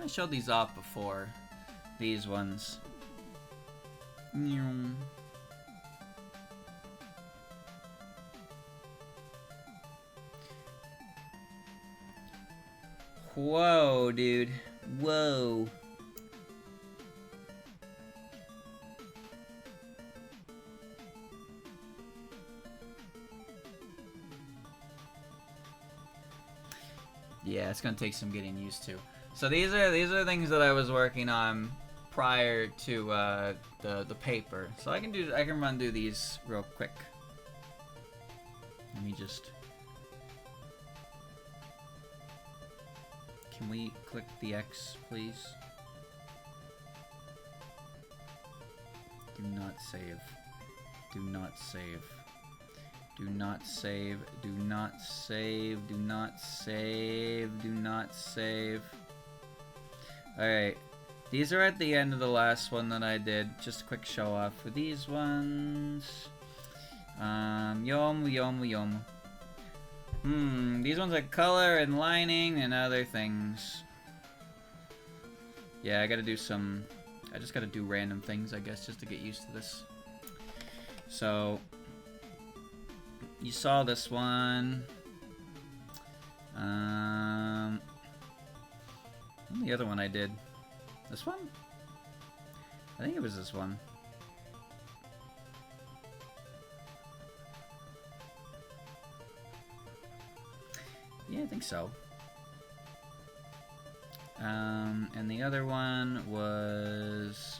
I showed these off before. These ones. Whoa, dude. Whoa. Yeah, it's gonna take some getting used to. So these are things that I was working on prior to the paper. So I can run through these real quick. Let me just. Can we click the X, please? Do not save. Do not save. Do not save. Do not save. Do not save. Do not save. Alright. These are at the end of the last one that I did. Just a quick show off for these ones. Yom. These ones are color and lining and other things. Yeah, I gotta do some... I just gotta do random things, I guess, just to get used to this. So... You saw this one. The other one I did. This one? I think it was this one. Yeah, I think so. And the other one was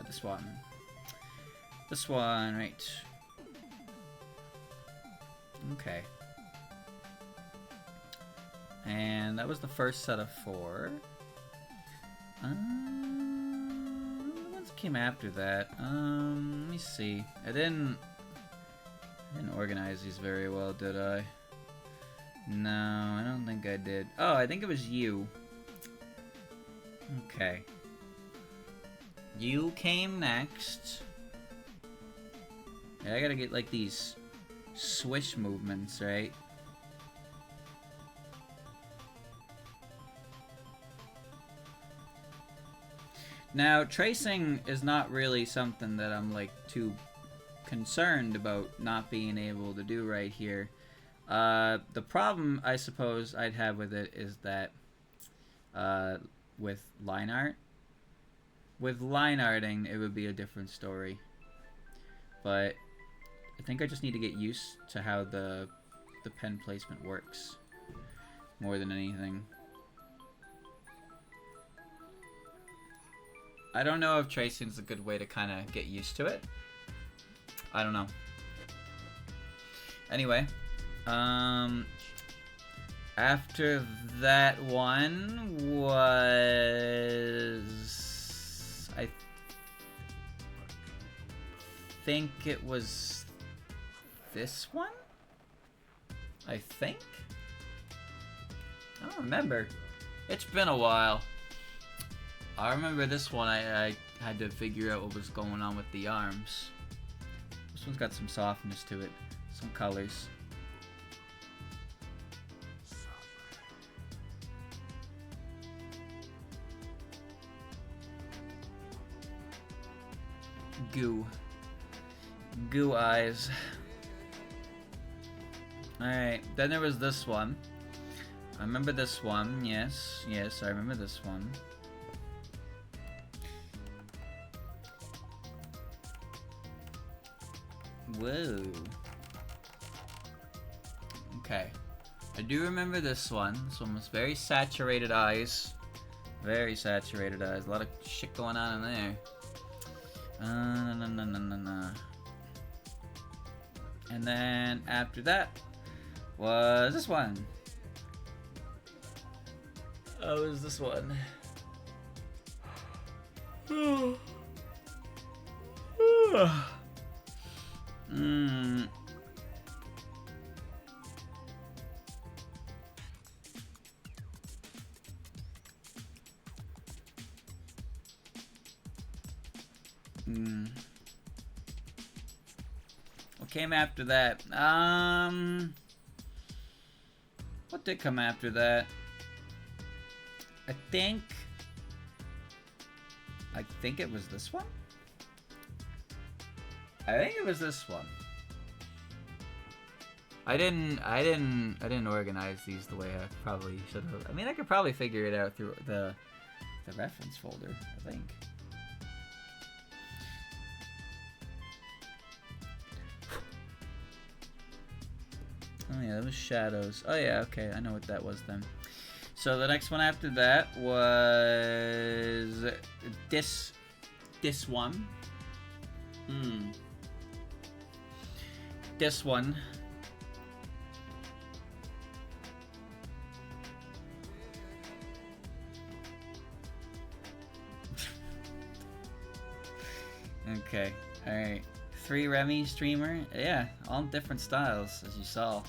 this one. This one, right? Okay. And that was the first set of 4. The ones that came after that. Let me see. I didn't organize these very well, did I? No, I don't think I did. Oh, I think it was you. Okay. You came next. Yeah, I gotta get like these swish movements, right? Now, tracing is not really something that I'm like too concerned about not being able to do right here. The problem I suppose I'd have with it is that with line art. With line arting, it would be a different story. But I think I just need to get used to how the pen placement works more than anything. I don't know if tracing is a good way to kind of get used to it. I don't know. Anyway, after that one was, I think it was this one? I think? I don't remember. It's been a while. I remember this one, I had to figure out what was going on with the arms. This one's got some softness to it, some colors. Goo. Goo eyes. Alright, then there was this one. I remember this one, yes, I remember this one. Whoa. Okay. I do remember this one. This one was very saturated eyes. Very saturated eyes. A lot of shit going on in there. And then after that was this one. Oh, is this one? What came after that? What did come after that? I think it was this one. I think it was this one. I didn't organize these the way I probably should have. I mean, I could probably figure it out through the reference folder, I think. Oh yeah, that was shadows. Oh yeah, okay, I know what that was then. So the next one after that was this one. This one. Okay, alright. 3 Remy streamer. Yeah, all different styles, as you saw.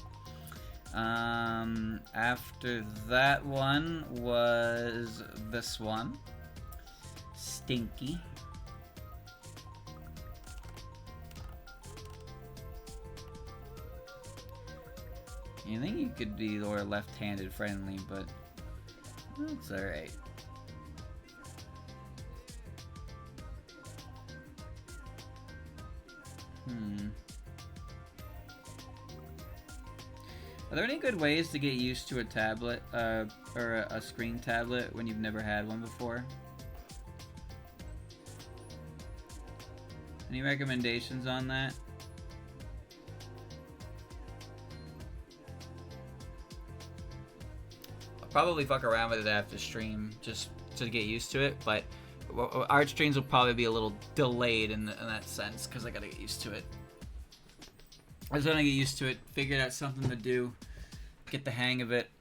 After that one was this one. Stinky. You think you could be more left-handed friendly, but it's alright. Are there any good ways to get used to a tablet, or a screen tablet when you've never had one before? Any recommendations on that? I'll probably fuck around with it after stream just to get used to it, but our streams will probably be a little delayed in that sense because I gotta get used to it. I just want to get used to it, figure out something to do, get the hang of it.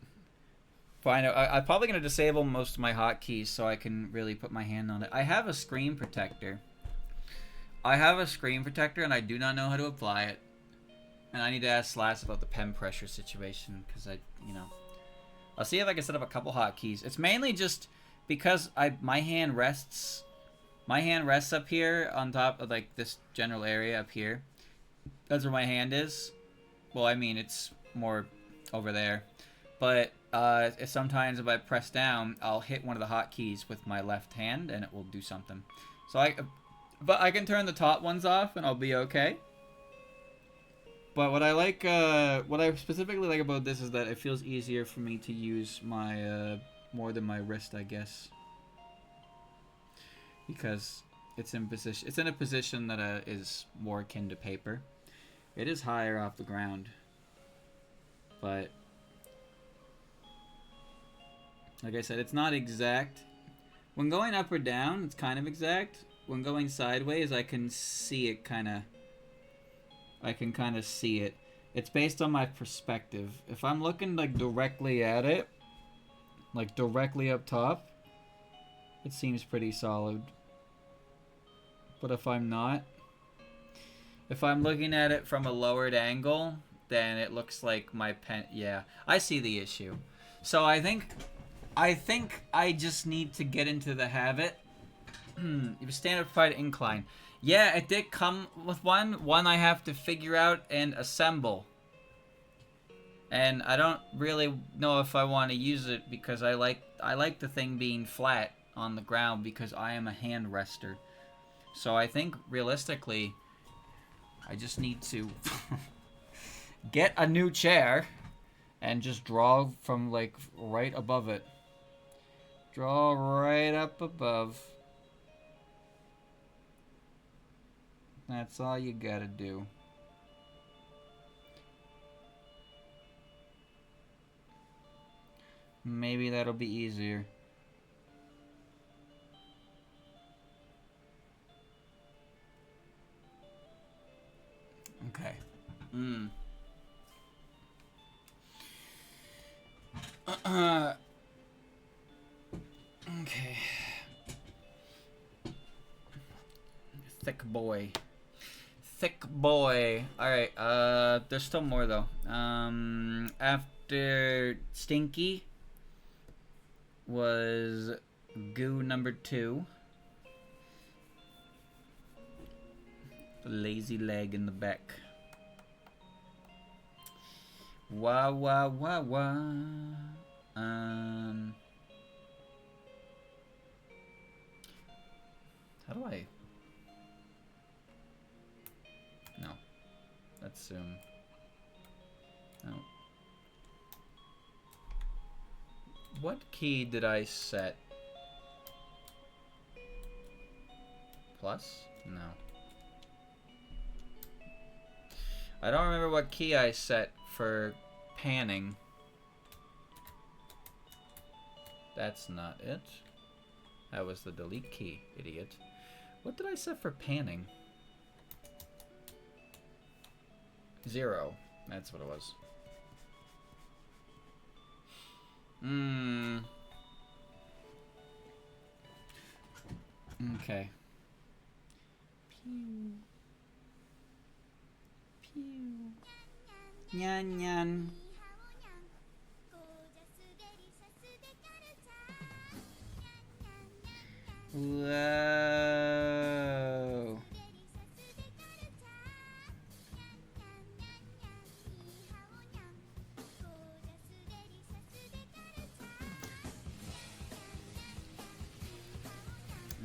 Find out. I'm probably going to disable most of my hotkeys so I can really put my hand on it. I have a screen protector. And I do not know how to apply it. And I need to ask Slash about the pen pressure situation because I'll see if I can set up a couple hotkeys. It's mainly just because my hand rests up here on top of like this general area up here. That's where my hand is. Well, I mean, it's more over there. But sometimes if I press down, I'll hit one of the hotkeys with my left hand, and it will do something. But I can turn the top ones off, and I'll be okay. But what I specifically like about this is that it feels easier for me to use my more than my wrist, I guess, because it's in a position that is more akin to paper. It is higher off the ground, but like I said, it's not exact. When going up or down, it's kind of exact. When going sideways, I can see it kind of see it. It's based on my perspective. If I'm looking like directly at it, like directly up top, it seems pretty solid. But if I'm not, if I'm looking at it from a lowered angle, then it looks like my pen. Yeah, I see the issue. So I think I just need to get into the habit. It was standard applied incline. Yeah, it did come with one. One I have to figure out and assemble. And I don't really know if I want to use it because I like the thing being flat on the ground because I am a hand rester. So I think realistically, I just need to get a new chair and just draw from like right above it. Draw right up above. That's all you gotta do. Maybe that'll be easier. Okay. Mm. Okay. Thick boy. Thick boy. Alright, there's still more though. After Stinky was Goo number 2. The lazy leg in the back. Wah wah wah wah. How do I? No. That's no. What key did I set? Plus? No. I don't remember what key I set for panning. That's not it. That was the delete key, idiot. What did I set for panning? 0. That's what it was. Okay. Pew. Pew. Nyan nyan. Whoa.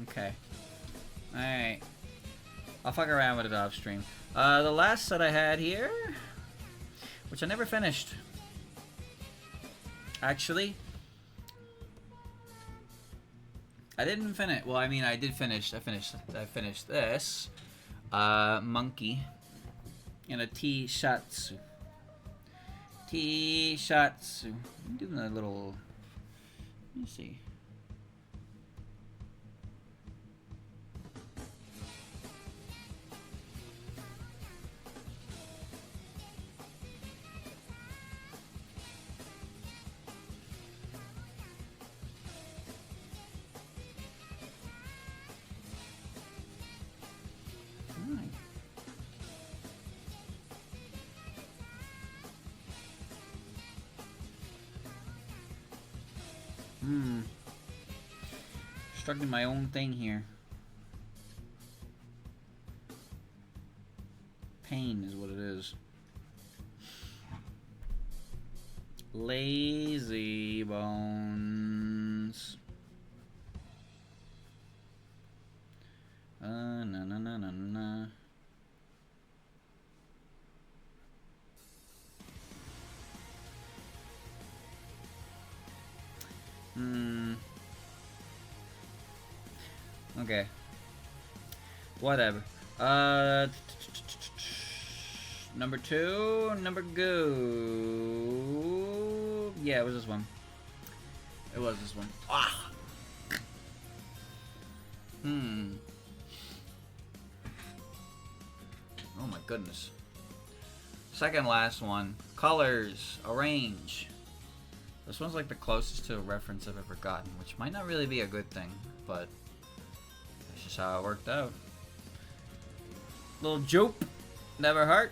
Okay. Alright. I'll fuck around with it off stream. The last set I had here, which I never finished. Actually, I didn't finish. Well, I mean, I did finish. I finished this. Monkey. And a T-Shatsu. T-Shatsu. I'm doing a little... Let me see. Struggling my own thing here. Pain is what it is. Lazy bones. Na na na na na. Okay. Whatever. Number 2, number go. Yeah, it was this one. It was this one. Ah. Oh my goodness. Second last one. Colors. Arrange. This one's like the closest to a reference I've ever gotten, which might not really be a good thing, but that's just how it worked out. Little joke. Never hurt.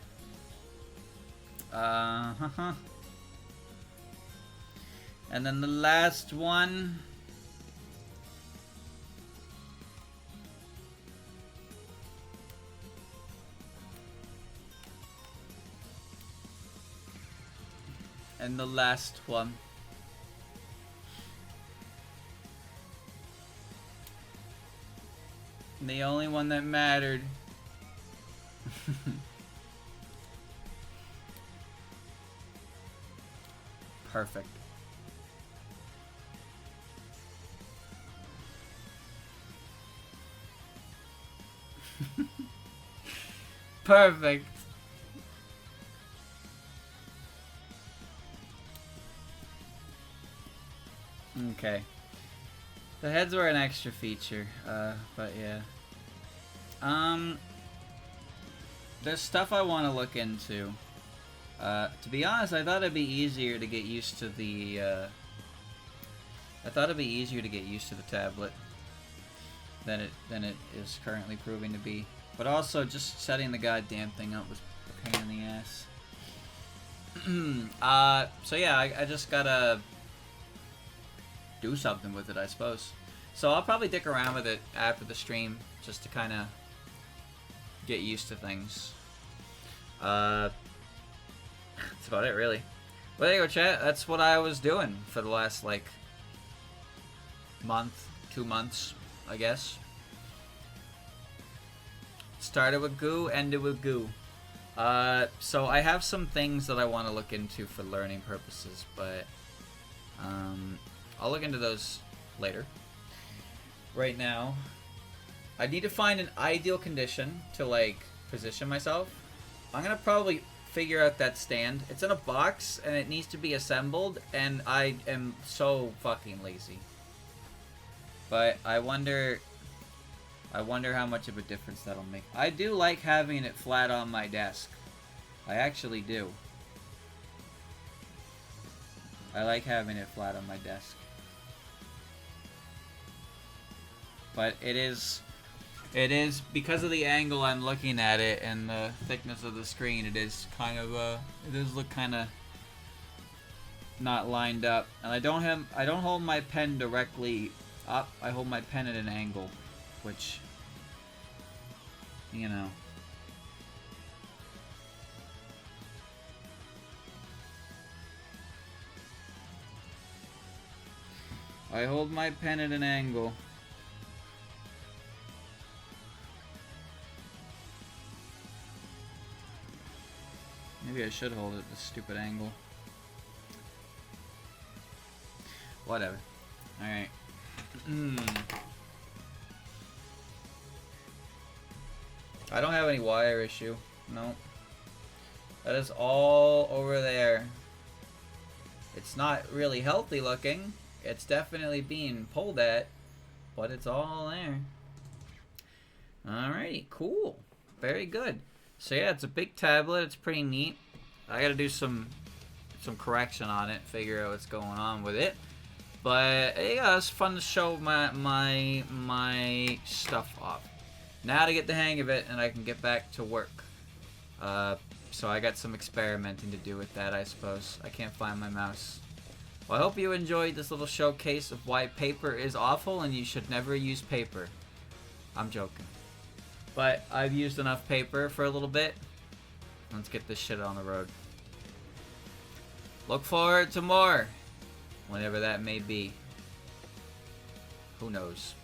And then the last one. And the last one. The only one that mattered. Perfect. Perfect. Okay. The heads were an extra feature, but yeah. there's stuff I want to look into. To be honest, I thought it'd be easier to get used to the. Tablet than it is currently proving to be. But also, just setting the goddamn thing up was a pain in the ass. So yeah, I just gotta do something with it, I suppose. So I'll probably dick around with it after the stream, just to kind of get used to things. That's about it, really. Well, there you go, chat. That's what I was doing for the last, like, month, 2 months, I guess. Started with goo, ended with goo. So I have some things that I want to look into for learning purposes, but I'll look into those later. Right now, I need to find an ideal condition to, like, position myself. I'm gonna probably figure out that stand. It's in a box and it needs to be assembled, and I am so fucking lazy. But I wonder how much of a difference that'll make. I do like having it flat on my desk. I actually do. I like having it flat on my desk. But it is because of the angle I'm looking at it and the thickness of the screen, it is kind of it does look kind of not lined up. And I don't hold my pen directly up. I hold my pen at an angle, which, you know. I hold my pen at an angle. Maybe I should hold it at this stupid angle. Whatever. Alright. I don't have any wire issue. No. That is all over there. It's not really healthy looking. It's definitely being pulled at, but it's all there. Alrighty, cool. Very good. So yeah, it's a big tablet. It's pretty neat. I gotta do some correction on it, figure out what's going on with it. But yeah, it's fun to show my stuff off. Now to get the hang of it, and I can get back to work. So I got some experimenting to do with that, I suppose. I can't find my mouse. Well, I hope you enjoyed this little showcase of why paper is awful and you should never use paper. I'm joking. But I've used enough paper for a little bit. Let's get this shit on the road. Look forward to more. Whenever that may be. Who knows?